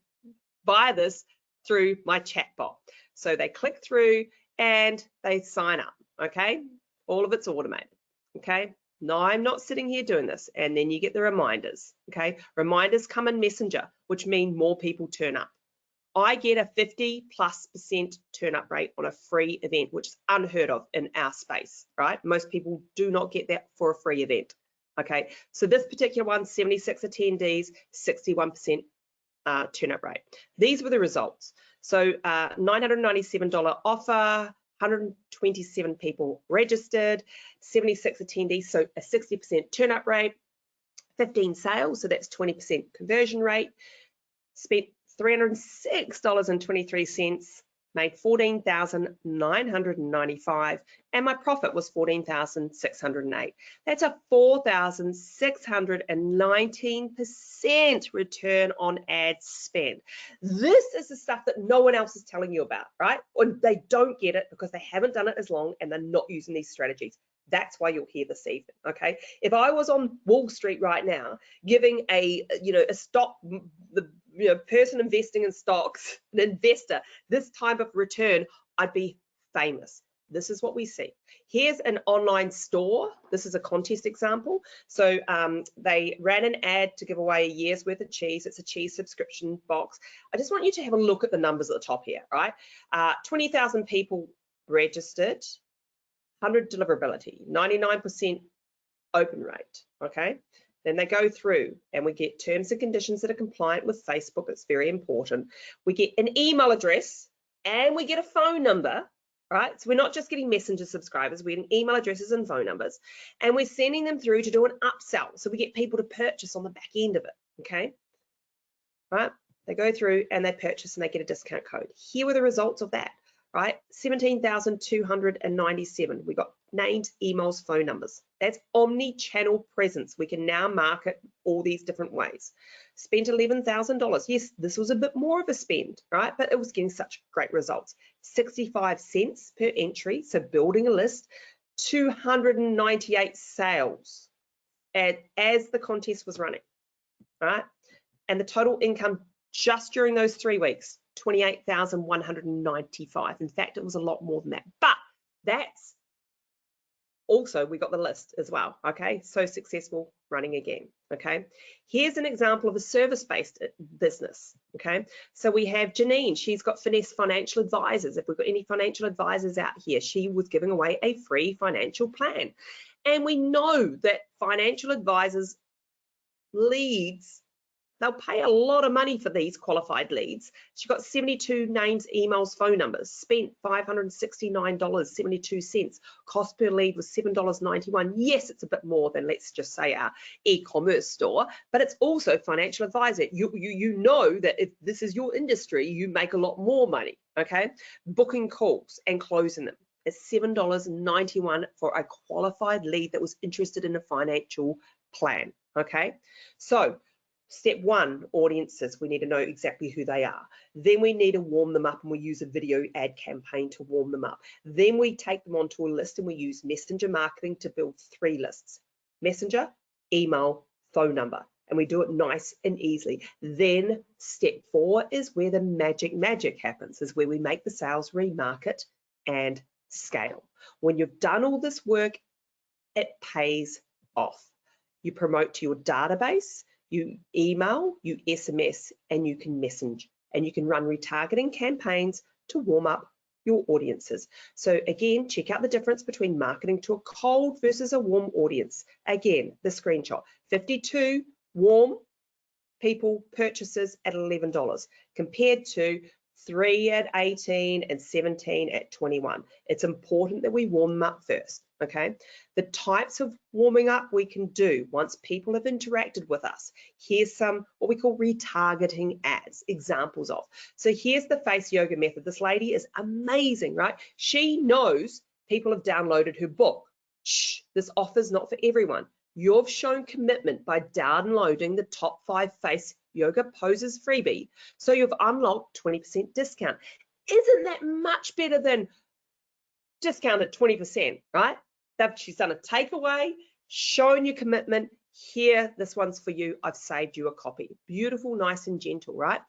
via this through my chatbot. So they click through and they sign up, okay? All of it's automated, okay? No, I'm not sitting here doing this. And then you get the reminders, okay? Reminders come in Messenger, which mean more people turn up. I get a 50+% turn up rate on a free event, which is unheard of in our space, right? Most people do not get that for a free event, okay? So this particular one, 76 attendees, 61% turn up rate. These were the results. So $997 offer, 127 people registered, 76 attendees, so a 60% turn up rate, 15 sales, so that's 20% conversion rate, spent $306.23, made $14,995, and my profit was $14,608. That's a 4,619% return on ad spend. This is the stuff that no one else is telling you about, right? Or they don't get it because they haven't done it as long and they're not using these strategies. That's why you're here this evening, okay? If I was on Wall Street right now, giving a stock, person investing in stocks, an investor, this type of return, I'd be famous. This is what we see. Here's an online store. This is a contest example. So they ran an ad to give away a year's worth of cheese. It's a cheese subscription box. I just want you to have a look at the numbers at the top here, right? 20,000 people registered, 100 deliverability, 99% open rate, okay? Then they go through and we get terms and conditions that are compliant with Facebook. It's very important. We get an email address and we get a phone number, right? So we're not just getting messenger subscribers, we're getting email addresses and phone numbers, and we're sending them through to do an upsell. So we get people to purchase on the back end of it, okay? Right? They go through and they purchase and they get a discount code. Here were the results of that, right? 17,297. We got names, emails, phone numbers. That's omni-channel presence. We can now market all these different ways. Spent $11,000. Yes, this was a bit more of a spend, right? But it was getting such great results. 65 cents per entry, so building a list. 298 sales as the contest was running, right? And the total income just during those 3 weeks, 28,195. In fact, it was a lot more than that. But that's also, we got the list as well, okay? So successful, running again, okay? Here's an example of a service-based business, okay? So we have Janine, she's got Finesse Financial Advisors. If we've got any financial advisors out here, she was giving away a free financial plan. And we know that financial advisors leads, they'll pay a lot of money for these qualified leads. She got 72 names, emails, phone numbers, spent $569.72. Cost per lead was $7.91. Yes, it's a bit more than, let's just say, our e-commerce store, but it's also financial advisor. You know that if this is your industry, you make a lot more money, okay? Booking calls and closing them. It's $7.91 for a qualified lead that was interested in a financial plan, okay? So, step one, audiences, we need to know exactly who they are. Then we need to warm them up and we use a video ad campaign to warm them up. Then we take them onto a list and we use messenger marketing to build 3 lists. Messenger, email, phone number. And we do it nice and easily. Then step 4 is where the magic happens, is where we make the sales, remarket and scale. When you've done all this work, it pays off. You promote to your database, you email, you SMS, and you can message, and you can run retargeting campaigns to warm up your audiences. So again, check out the difference between marketing to a cold versus a warm audience. Again, the screenshot, 52 warm people purchases at $11 compared to 3 at 18 and 17 at 21. It's important that we warm them up first, okay? The types of warming up we can do once people have interacted with us. Here's some what we call retargeting ads, examples of. So here's the face yoga method. This lady is amazing, right? She knows people have downloaded her book. Shh, this offer's not for everyone. You've shown commitment by downloading the top 5 face yoga poses freebie. So you've unlocked 20% discount. Isn't that much better than discount at 20%, right? She's done a takeaway, shown your commitment. Here, this one's for you. I've saved you a copy. Beautiful, nice and gentle, right?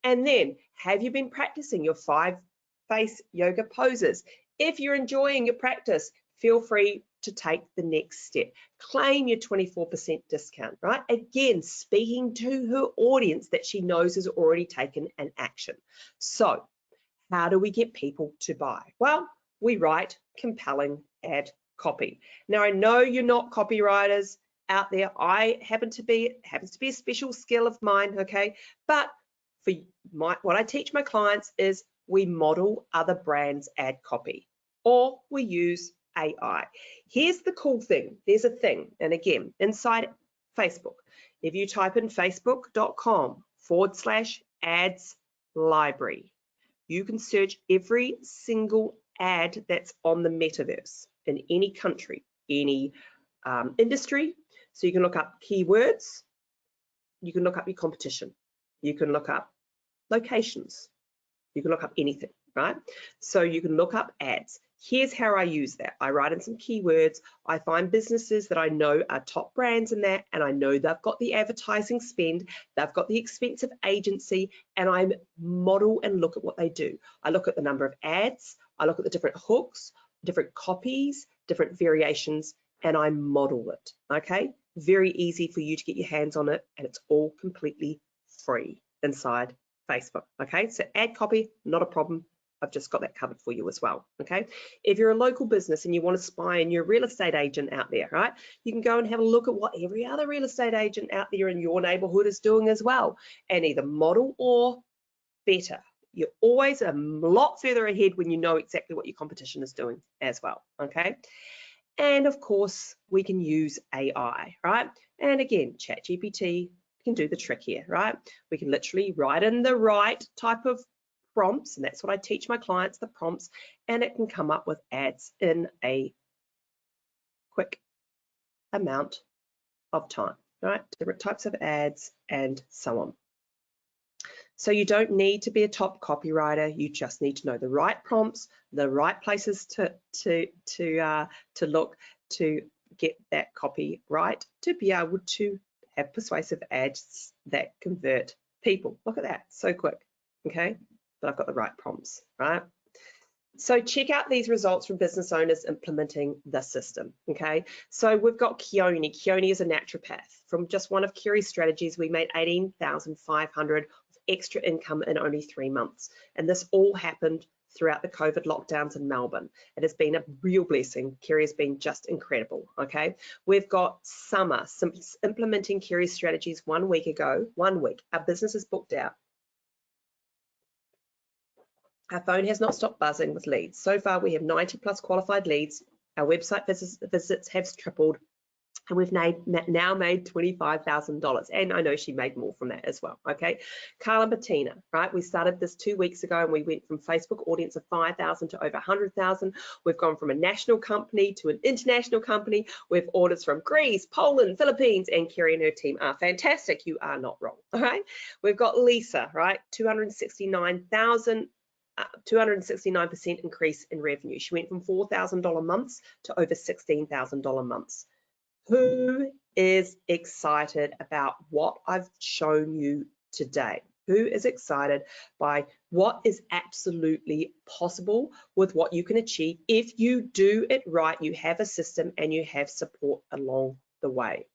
And then, have you been practicing your 5 face yoga poses? If you're enjoying your practice, feel free to take the next step. Claim your 24% discount, right? Again, speaking to her audience that she knows has already taken an action. So, how do we get people to buy? Well, we write compelling ad copy. Now, I know you're not copywriters out there. I happens to be a special skill of mine, okay? But for what I teach my clients is we model other brands' ad copy, or we use AI. Here's the cool thing. There's a thing, and again, inside Facebook, if you type in facebook.com/ads library, you can search every single ad that's on the metaverse in any country, any industry. So you can look up keywords, you can look up your competition, you can look up locations, you can look up anything, right? So you can look up ads. Here's how I use that. I write in some keywords. I find businesses that I know are top brands in that, and I know they've got the advertising spend, they've got the expensive agency, and I model and look at what they do. I look at the number of ads, I look at the different hooks, different copies, different variations, and I model it, okay? Very easy for you to get your hands on it, and it's all completely free inside Facebook, okay? So add copy, not a problem. I've just got that covered for you as well, okay? If you're a local business and you want to spy and you're a real estate agent out there, right? You can go and have a look at what every other real estate agent out there in your neighborhood is doing as well, and either model or better. You're always a lot further ahead when you know exactly what your competition is doing as well, okay? And of course, we can use AI, right? And again, ChatGPT can do the trick here, right? We can literally write in the right type of prompts, and that's what I teach my clients, the prompts, and it can come up with ads in a quick amount of time, right? Different types of ads and so on. So you don't need to be a top copywriter. You just need to know the right prompts, the right places to look to get that copy right, to be able to have persuasive ads that convert people. Look at that, so quick, okay? But I've got the right prompts, right? So check out these results from business owners implementing the system, okay? So we've got Keone. Keone is a naturopath. From just one of Kerry's strategies, we made $18,500 extra income in only 3 months. And this all happened throughout the COVID lockdowns in Melbourne. It has been a real blessing. Kerry has been just incredible, okay? We've got Summer implementing Kerry's strategies 1 week ago. 1 week, our business is booked out. Our phone has not stopped buzzing with leads. So far, we have 90 plus qualified leads. Our website visits have tripled, and we've now made $25,000. And I know she made more from that as well, okay? Carla Bettina, right? We started this 2 weeks ago, and we went from Facebook audience of 5,000 to over 100,000. We've gone from a national company to an international company. We have orders from Greece, Poland, Philippines, and Kerry and her team are fantastic. You are not wrong, all right? We've got Lisa, right? 269% increase in revenue. She went from $4,000 months to over $16,000 months. Who is excited about what I've shown you today? Who is excited by what is absolutely possible with what you can achieve if you do it right, you have a system and you have support along the way,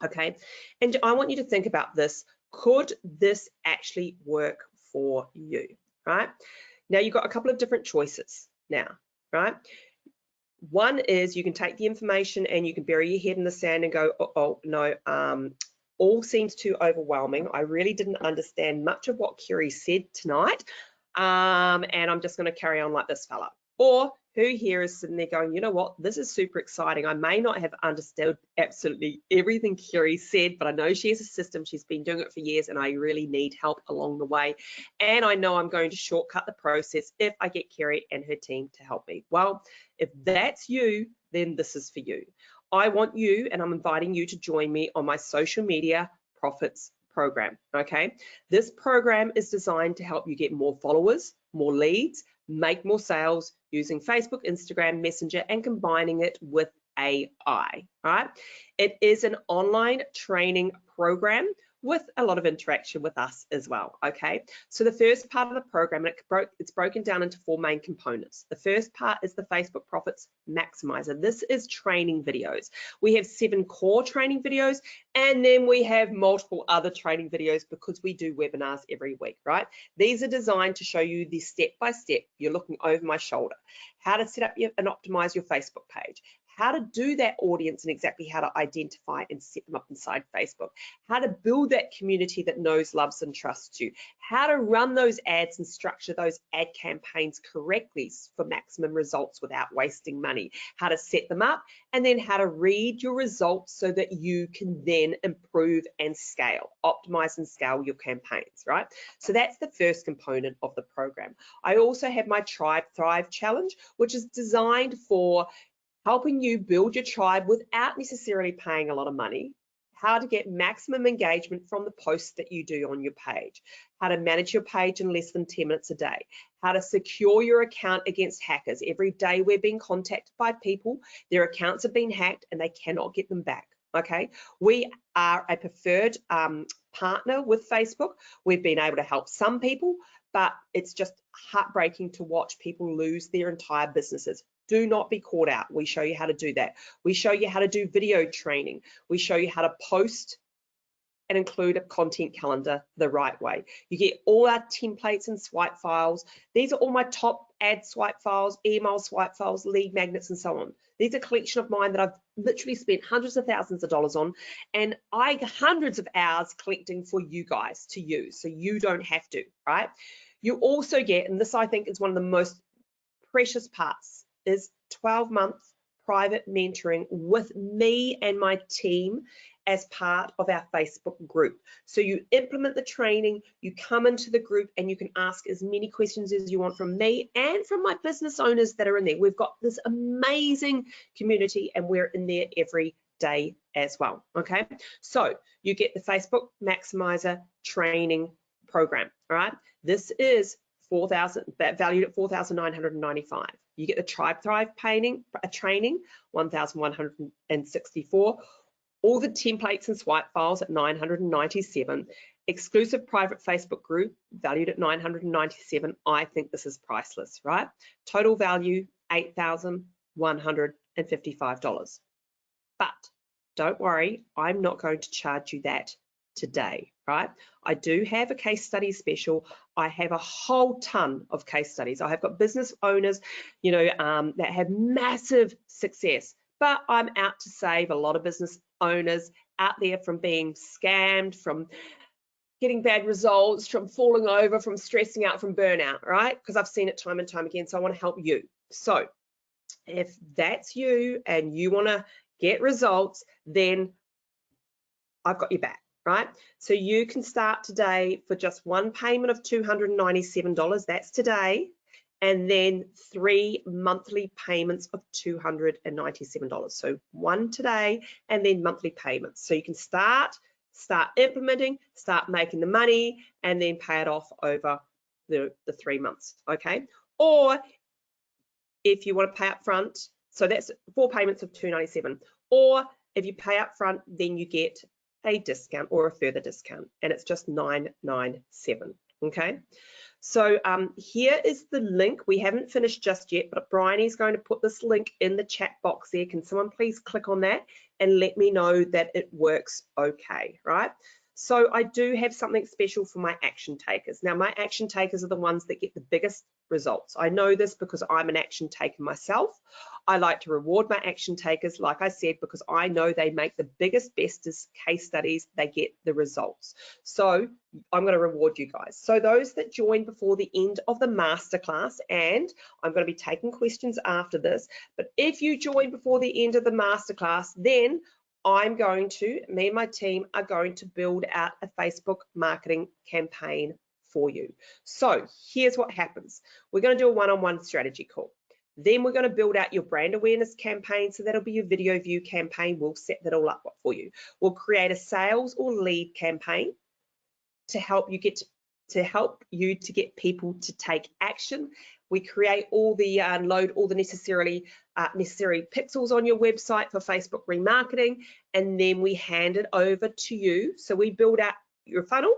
okay? And I want you to think about this. Could this actually work for you? Right? Now you've got a couple of different choices now, right? One is you can take the information and you can bury your head in the sand and go, oh no, all seems too overwhelming. I really didn't understand much of what Kerry said tonight, and I'm just going to carry on like this fella. Or who here is sitting there going, you know what, this is super exciting. I may not have understood absolutely everything Kerry said, but I know she has a system. She's been doing it for years, and I really need help along the way. And I know I'm going to shortcut the process if I get Kerry and her team to help me. Well, if that's you, then this is for you. I want you, and I'm inviting you to join me on my social media profits program, okay? This program is designed to help you get more followers, more leads, make more sales using Facebook, Instagram, Messenger, and combining it with AI, all right? It is an online training program with a lot of interaction with us as well, okay? So the first part of the program, it's broken down into 4 main components. The first part is the Facebook Profits Maximizer. This is training videos. We have 7 core training videos, and then we have multiple other training videos because we do webinars every week, right? These are designed to show you the step-by-step. You're looking over my shoulder, how to set up and optimize your Facebook page, how to do that audience and exactly how to identify and set them up inside Facebook, how to build that community that knows, loves, and trusts you, how to run those ads and structure those ad campaigns correctly for maximum results without wasting money, how to set them up, and then how to read your results so that you can then improve and scale, optimize and scale your campaigns, right? So that's the first component of the program. I also have my Tribe Thrive Challenge, which is designed for helping you build your tribe without necessarily paying a lot of money, how to get maximum engagement from the posts that you do on your page, how to manage your page in less than 10 minutes a day, how to secure your account against hackers. Every day we're being contacted by people, their accounts have been hacked and they cannot get them back, okay? We are a preferred partner with Facebook. We've been able to help some people, but it's just heartbreaking to watch people lose their entire businesses. Do not be caught out. We show you how to do that. We show you how to do video training. We show you how to post and include a content calendar the right way. You get all our templates and swipe files. These are all my top ad swipe files, email swipe files, lead magnets, and so on. These are a collection of mine that I've literally spent hundreds of thousands of dollars on, and I hundreds of hours collecting for you guys to use, so you don't have to, right? You also get, and this I think is one of the most precious parts, is 12-month private mentoring with me and my team as part of our Facebook group. So you implement the training, you come into the group, and you can ask as many questions as you want from me and from my business owners that are in there. We've got this amazing community, and we're in there every day as well, okay? So you get the Facebook Maximizer training program, all right? This is valued at $4,995. You get the Tribe Thrive training, $1,164. All the templates and swipe files at $997. Exclusive private Facebook group valued at $997. I think this is priceless, right? Total value $8,155. But don't worry, I'm not going to charge you that today, right? I do have a case study special. I have a whole ton of case studies. I have got business owners, you know, that have massive success, but I'm out to save a lot of business owners out there from being scammed, from getting bad results, from falling over, from stressing out, from burnout, right? Because I've seen it time and time again, so I want to help you. So if that's you and you want to get results, then I've got your back, right? So you can start today for just one payment of $297, that's today, and then 3 monthly payments of $297. So one today and then monthly payments. So you can start implementing, start making the money, and then pay it off over the 3 months, okay? Or if you want to pay up front, so that's 4 payments of $297. Or if you pay up front, then you get a discount or a further discount, and it's just $997, okay? So here is the link. We haven't finished just yet, but Bryony's going to put this link in the chat box there. Can someone please click on that and let me know that it works okay, right? So I do have something special for my action takers. Now, my action takers are the ones that get the biggest results. I know this because I'm an action taker myself. I like to reward my action takers, like I said, because I know they make the biggest, bestest case studies, they get the results. So I'm going to reward you guys. So those that join before the end of the masterclass, and I'm going to be taking questions after this, but if you join before the end of the masterclass, then me and my team are going to build out a Facebook marketing campaign for you. So here's what happens. We're going to do a one-on-one strategy call. Then we're going to build out your brand awareness campaign. So that'll be your video view campaign. We'll set that all up for you. We'll create a sales or lead campaign to help you get people to take action. We create all the load all the necessary pixels on your website for Facebook remarketing, and then we hand it over to you. So we build out your funnel,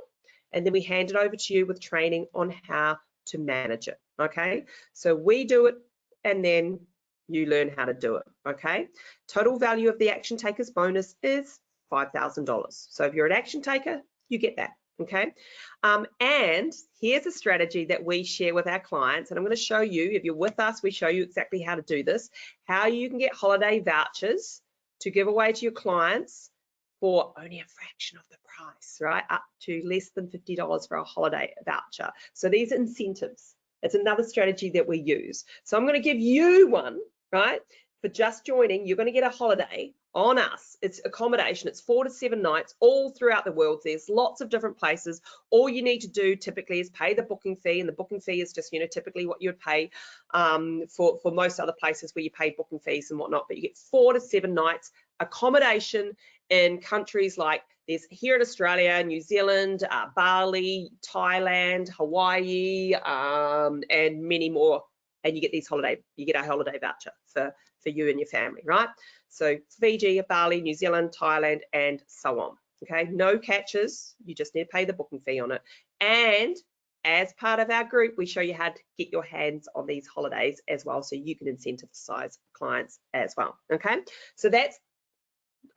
and then we hand it over to you with training on how to manage it, okay? So we do it, and then you learn how to do it, okay? Total value of the action takers bonus is $5,000. So if you're an action taker, you get that, okay? And here's a strategy that we share with our clients, and I'm going to show you, if you're with us, we show you exactly how to do this, how you can get holiday vouchers to give away to your clients for only a fraction of the price, right? Up to less than $50 for a holiday voucher. So these are incentives. It's another strategy that we use. So I'm going to give you one, right? For just joining, you're going to get a holiday on us. It's accommodation. It's 4 to 7 nights all throughout the world. There's lots of different places. All you need to do typically is pay the booking fee, and the booking fee is just, you know, typically what you'd pay for most other places where you pay booking fees and whatnot. But you get 4 to 7 nights accommodation in countries like there's here in Australia, New Zealand, Bali, Thailand, Hawaii, and many more. And you get a holiday voucher for you and your family, right? So Fiji, Bali, New Zealand, Thailand, and so on. Okay, no catches. You just need to pay the booking fee on it. And as part of our group, we show you how to get your hands on these holidays as well, so you can incentivize clients as well. Okay, so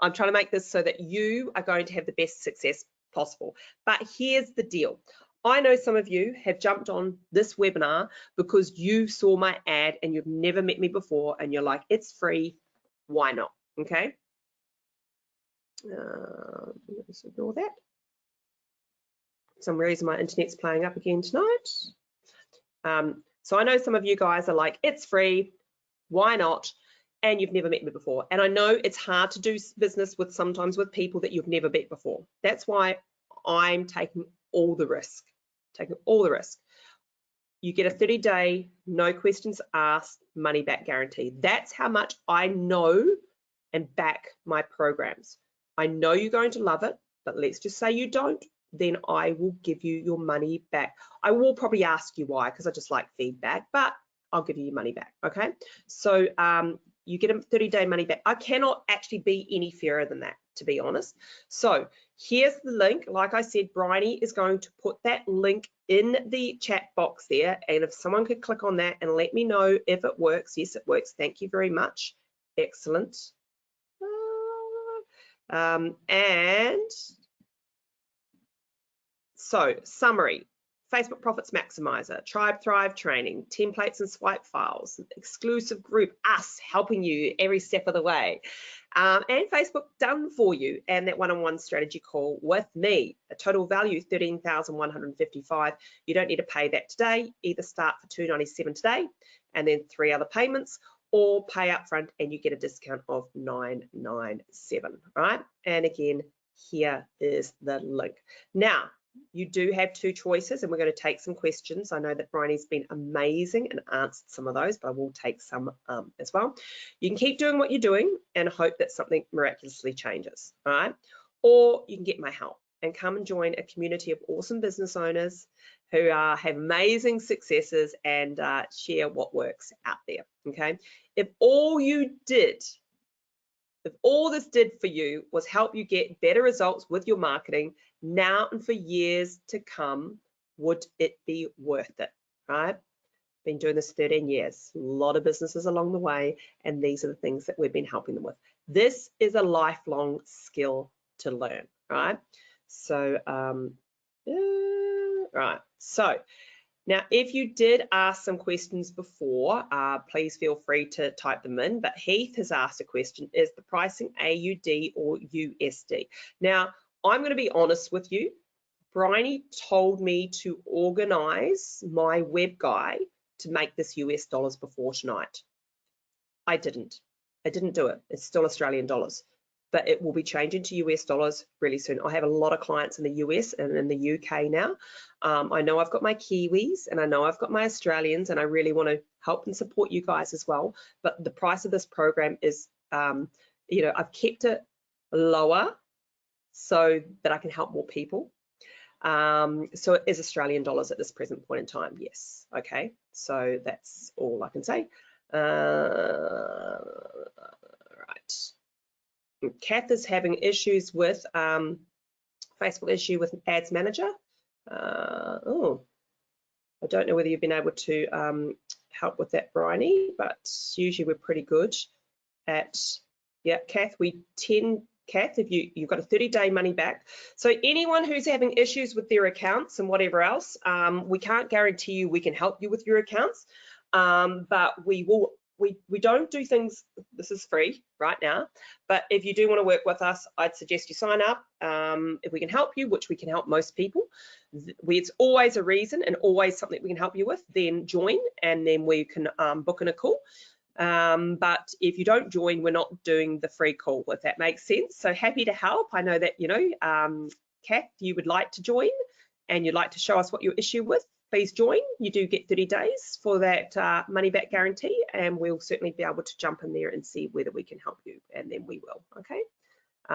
I'm trying to make this so that you are going to have the best success possible. But here's the deal. I know some of you have jumped on this webinar because you saw my ad and you've never met me before, and you're like, it's free, why not? Okay. Let's ignore that. For some reason my internet's playing up again tonight. So I know some of you guys are like, it's free, why not? And you've never met me before. And I know it's hard to do business with sometimes with people that you've never met before. That's why I'm taking all the risk, You get a 30-day, no questions asked, money back guarantee. That's how much I know and back my programs. I know you're going to love it, but let's just say you don't, then I will give you your money back. I will probably ask you why, because I just like feedback, but I'll give you your money back, okay? So you get a 30-day money back. I cannot actually be any fairer than that, to be honest. So here's the link. Like I said, Bryony is going to put that link in the chat box there, and if someone could click on that and let me know if it works. Yes, it works. Thank you very much. Excellent. And so summary, Facebook Profits Maximizer, Tribe Thrive training, templates and swipe files, exclusive group, us helping you every step of the way, and Facebook done for you, and that one-on-one strategy call with me. A total value $13,155. You don't need to pay that today. Either start for $297 today and then 3 other payments, or pay up front and you get a discount of $997, right? And again, here is the link. Now, you do have 2 choices, and we're going to take some questions. I know that Bryony's been amazing and answered some of those, but I will take some as well. You can keep doing what you're doing and hope that something miraculously changes, all right? Or you can get my help and come and join a community of awesome business owners who have amazing successes and share what works out there, okay? If all this did for you was help you get better results with your marketing now and for years to come, would it be worth it, right? Been doing this 13 years, a lot of businesses along the way, and these are the things that we've been helping them with. This is a lifelong skill to learn, right? So, right, so now if you did ask some questions before, please feel free to type them in, but Heath has asked a question, is the pricing AUD or USD? Now, I'm going to be honest with you. Bryony told me to organize my web guy to make this US dollars before tonight. I didn't do it. It's still Australian dollars, but it will be changing to US dollars really soon. I have a lot of clients in the US and in the UK now. I know I've got my Kiwis and I know I've got my Australians, and I really want to help and support you guys as well. But the price of this program is, you know, I've kept it lower so that I can help more people. So it is Australian dollars at this present point in time, yes. Okay, so that's all I can say. Right. Kath is having issues with Facebook issue with Ads Manager. Oh, I don't know whether you've been able to help with that, Bryony, but usually we're pretty good at, yeah, Kath, Kath, if you've got a 30-day money back. So anyone who's having issues with their accounts and whatever else, we can't guarantee you we can help you with your accounts, but we don't do things, this is free right now, but if you do want to work with us, I'd suggest you sign up. If we can help you, which we can help most people, it's always a reason and always something we can help you with, then join and then we can book in a call. But if you don't join, we're not doing the free call, if that makes sense. So happy to help. I know that, you know, Kath, you would like to join and you'd like to show us what your issue with, please join. You do get 30 days for that money back guarantee, and we'll certainly be able to jump in there and see whether we can help you, and then we will, okay?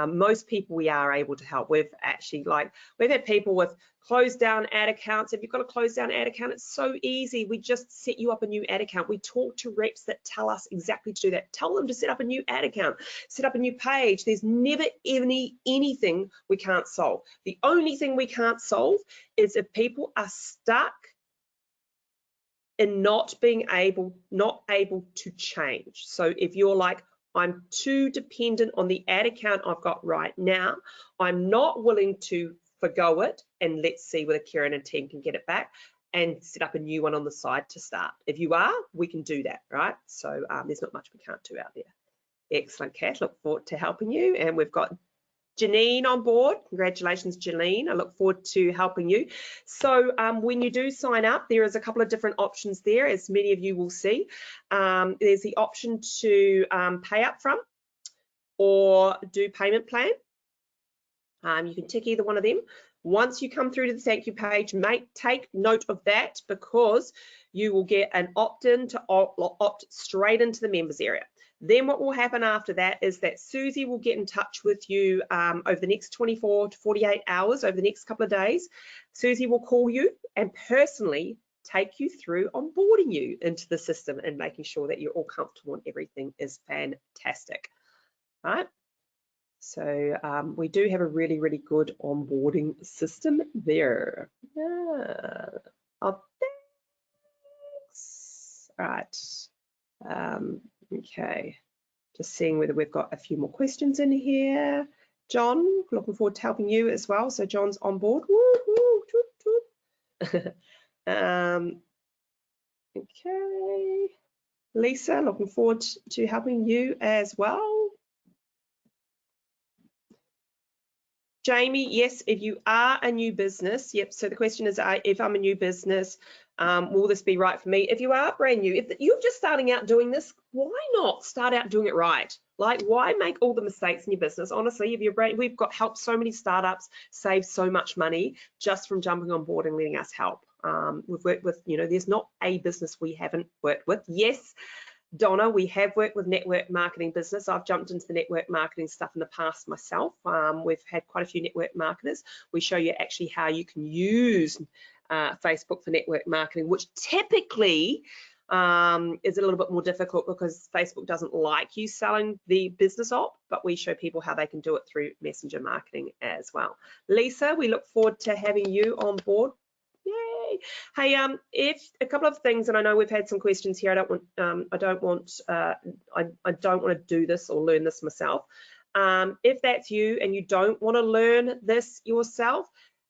Most people we are able to help. We've had people with closed down ad accounts. If you've got a closed down ad account, it's so easy. We just set you up a new ad account. We talk to reps that tell us exactly to do that. Tell them to set up a new ad account, set up a new page. There's never anything we can't solve. The only thing we can't solve is if people are stuck in not able to change. So if you're like, I'm too dependent on the ad account I've got right now, I'm not willing to forgo it, and let's see whether Kieran and team can get it back and set up a new one on the side to start. If you are, we can do that, right? So there's not much we can't do out there. Excellent, Kat, look forward to helping you. And we've got Janine on board. Congratulations, Janine. I look forward to helping you. So when you do sign up, there is a couple of different options there, as many of you will see. There's the option to pay up front or do payment plan. You can tick either one of them. Once you come through to the thank you page, take note of that, because you will get an opt-in to opt straight into the members area. Then what will happen after that is that Susie will get in touch with you over the next 24 to 48 hours, over the next couple of days. Susie will call you and personally take you through onboarding you into the system and making sure that you're all comfortable and everything is fantastic, right? So we do have a really, really good onboarding system there. Yeah. Oh, thanks. All right. Okay. Just seeing whether we've got a few more questions in here. John, looking forward to helping you as well. So John's on board. Woo, woo, okay. Lisa, looking forward to helping you as well. Jamie, yes, if you are a new business, yep, so the question is, if I'm a new business, will this be right for me? If you are brand new, if you're just starting out doing this, why not start out doing it right? Like, why make all the mistakes in your business? Honestly, if you're brand, we've got helped so many startups save so much money just from jumping on board and letting us help. We've worked with, there's not a business we haven't worked with. Yes, Donna, we have worked with network marketing business. I've jumped into the network marketing stuff in the past myself. We've had quite a few network marketers. We show you actually how you can use Facebook for network marketing, which typically is a little bit more difficult because Facebook doesn't like you selling the business op, but we show people how they can do it through messenger marketing as well. Lisa, we look forward to having you on board. Yay! Hey, if a couple of things, and I know we've had some questions here. I don't want to do this or learn this myself. If that's you and you don't want to learn this yourself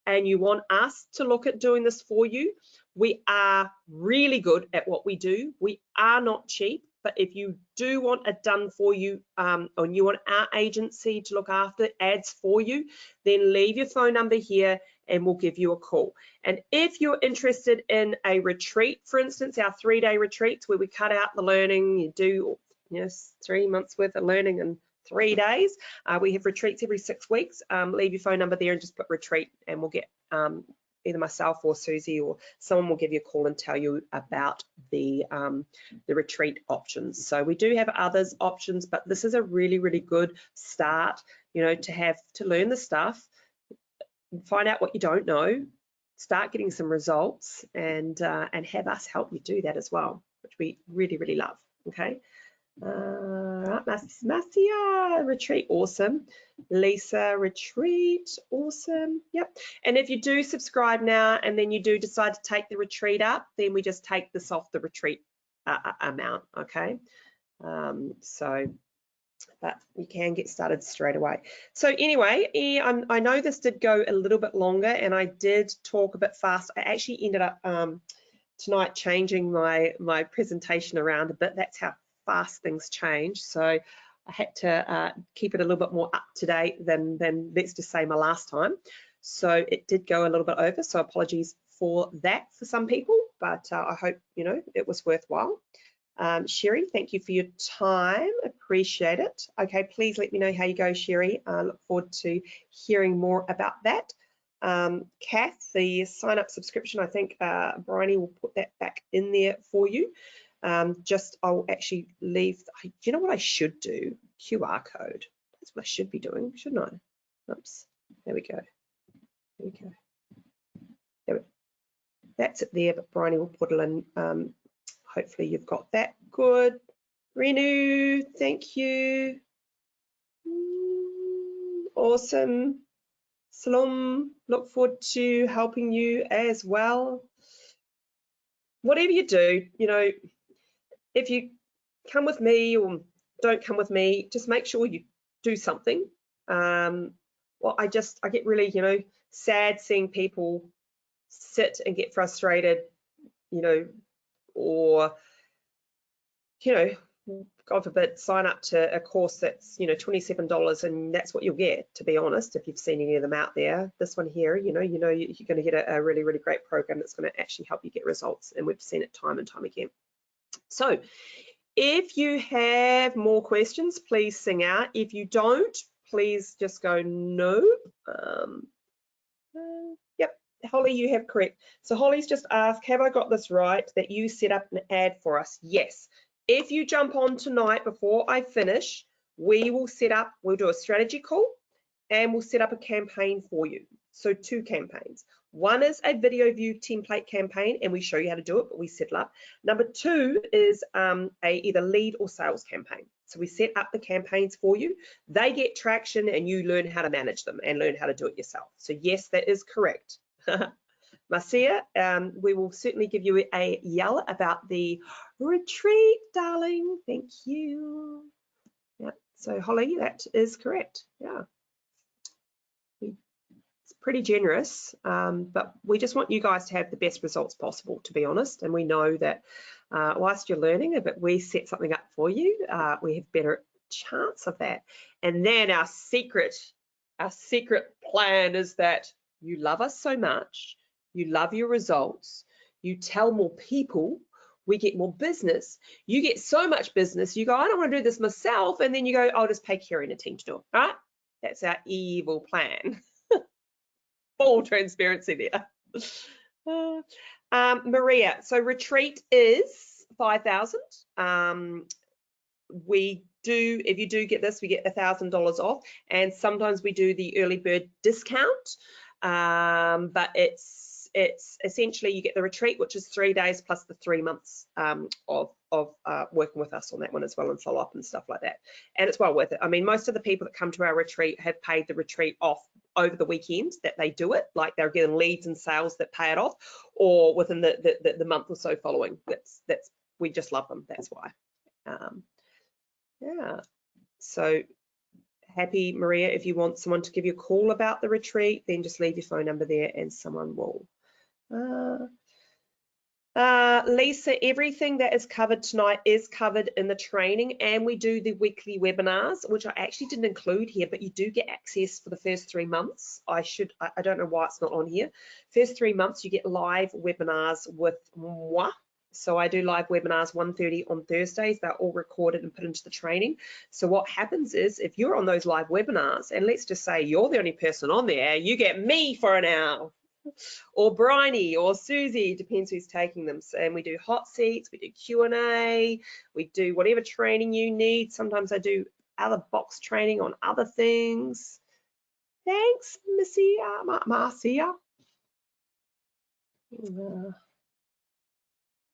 and you want us to look at doing this for you, we are really good at what we do. We are not cheap, but if you do want it done for you, or you want our agency to look after ads for you, then leave your phone number here and we'll give you a call. And if you're interested in a retreat, for instance, our 3-day retreats where we cut out the learning, you do 3 months worth of learning in 3 days. We have retreats every 6 weeks. Leave your phone number there and just put retreat, and we'll get either myself or Susie or someone will give you a call and tell you about the retreat options. So we do have others options, but this is a really, really good start, to learn the stuff, find out what you don't know, start getting some results, and have us help you do that as well, which we really, really love. Okay. Right, Marcia, retreat, awesome. Lisa, retreat, awesome. Yep. And if you do subscribe now and then you do decide to take the retreat up, then we just take this off the retreat amount. Okay. But you can get started straight away. So anyway, I know this did go a little bit longer and I did talk a bit fast. I actually ended up tonight changing my presentation around a bit. That's how fast things change. So I had to keep it a little bit more up to date than let's just say my last time. So it did go a little bit over. So apologies for that for some people, but I hope it was worthwhile. Sherry, thank you for your time. Appreciate it. Okay, please let me know how you go, Sherry. I look forward to hearing more about that. Kath, the sign up subscription, I think Bryony will put that back in there for you. I'll actually leave, you know what I should do? QR code. That's what I should be doing, shouldn't I? Oops. There we go. There we go. There we go. That's it there, but Bryony will put it in. Hopefully you've got that good. Renu, thank you. Awesome. Salom, look forward to helping you as well. Whatever you do, you know, if you come with me or don't come with me, just make sure you do something. Well, I get really, you know, sad seeing people sit and get frustrated, you know, or, you know, God forbid, sign up to a course that's, you know, $27 and that's what you'll get, to be honest, if you've seen any of them out there. This one here, you know you're going to get a really, really great program that's going to actually help you get results, and we've seen it time and time again. So if you have more questions, please sing out. If you don't, please just go no. Yep, Holly, you have correct. So Holly's just asked, have I got this right, that you set up an ad for us? Yes. If you jump on tonight before I finish, we'll do a strategy call and we'll set up a campaign for you. So 2 campaigns. One is a video view template campaign, and we show you how to do it, but we set it up. Number 2 is a either lead or sales campaign. So we set up the campaigns for you. They get traction and you learn how to manage them and learn how to do it yourself. So yes, that is correct. Marcia, we will certainly give you a yell about the retreat, darling. Thank you. Yeah, so Holly, that is correct. Yeah, it's pretty generous, but we just want you guys to have the best results possible, to be honest. And we know that whilst you're learning, if we set something up for you, we have better chance of that. And then our secret plan is that you love us so much. You love your results, you tell more people, we get more business, you get so much business, you go, I don't want to do this myself, and then you go, I'll just pay Kerry and a team to do it, right? That's our evil plan. Full transparency there. Maria, so retreat is 5,000. If you do get this, we get $1,000 off, and sometimes we do the early bird discount, but it's essentially you get the retreat, which is 3 days plus the 3 months of working with us on that one as well, and follow up and stuff like that. And it's well worth it. I mean, most of the people that come to our retreat have paid the retreat off over the weekend that they do it, like they're getting leads and sales that pay it off, or within the month or so following. We just love them. That's why. Yeah. So happy, Maria. If you want someone to give you a call about the retreat, then just leave your phone number there and someone will. Lisa, everything that is covered tonight is covered in the training, and we do the weekly webinars, which I actually didn't include here, but you do get access for the first 3 months. I don't know why it's not on here. First 3 months, you get live webinars with moi. So I do live webinars 1:30 on Thursdays. They're all recorded and put into the training. So what happens is, if you're on those live webinars, and let's just say you're the only person on there, you get me for an hour, or Bryony or Susie, depends who's taking them. So, and we do hot seats, we do Q&A, we do whatever training you need. Sometimes I do other box training on other things. Thanks, Marcia.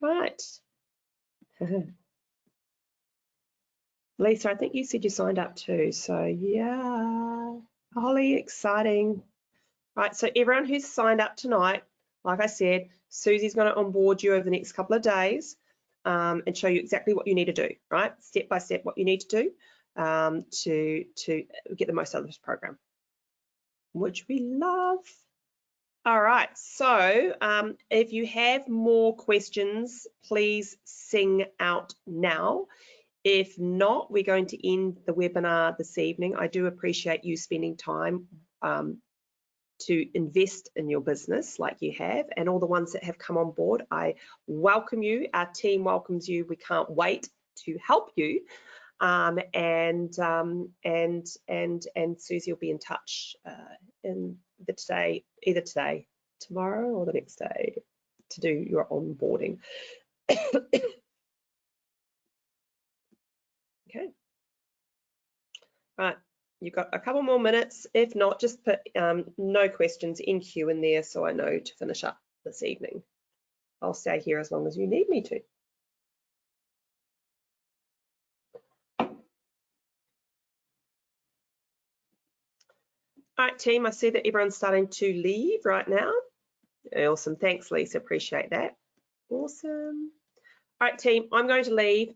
Right. Lisa, I think you said you signed up too. So yeah, Holly, exciting. Right, so everyone who's signed up tonight, like I said, Susie's going to onboard you over the next couple of days and show you exactly what you need to do, right? Step by step, what you need to do to get the most out of this program, which we love. All right, so if you have more questions, please sing out now. If not, we're going to end the webinar this evening. I do appreciate you spending time to invest in your business like you have, and all the ones that have come on board, I welcome you. Our team welcomes you. We can't wait to help you. And Susie will be in touch either today, tomorrow, or the next day to do your onboarding. Okay. Right. You've got a couple more minutes. If not, just put no questions in queue in there so I know to finish up this evening. I'll stay here as long as you need me to. All right, team, I see that everyone's starting to leave right now. Awesome. Thanks, Lisa. Appreciate that. Awesome. All right, team, I'm going to leave.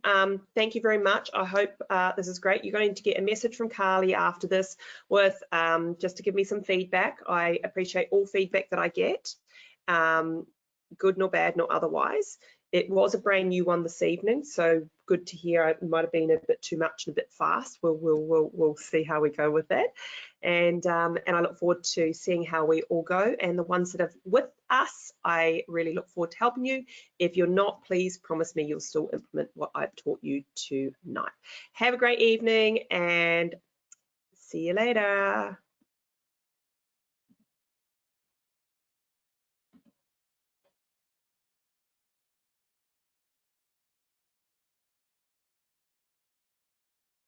Thank you very much. I hope this is great. You're going to get a message from Carly after this with just to give me some feedback. I appreciate all feedback that I get, good nor bad nor otherwise. It was a brand new one this evening, so good to hear. It might have been a bit too much and a bit fast. We'll see how we go with that, and I look forward to seeing how we all go. And the ones that are with us, I really look forward to helping you. If you're not, please promise me you'll still implement what I've taught you tonight. Have a great evening and see you later.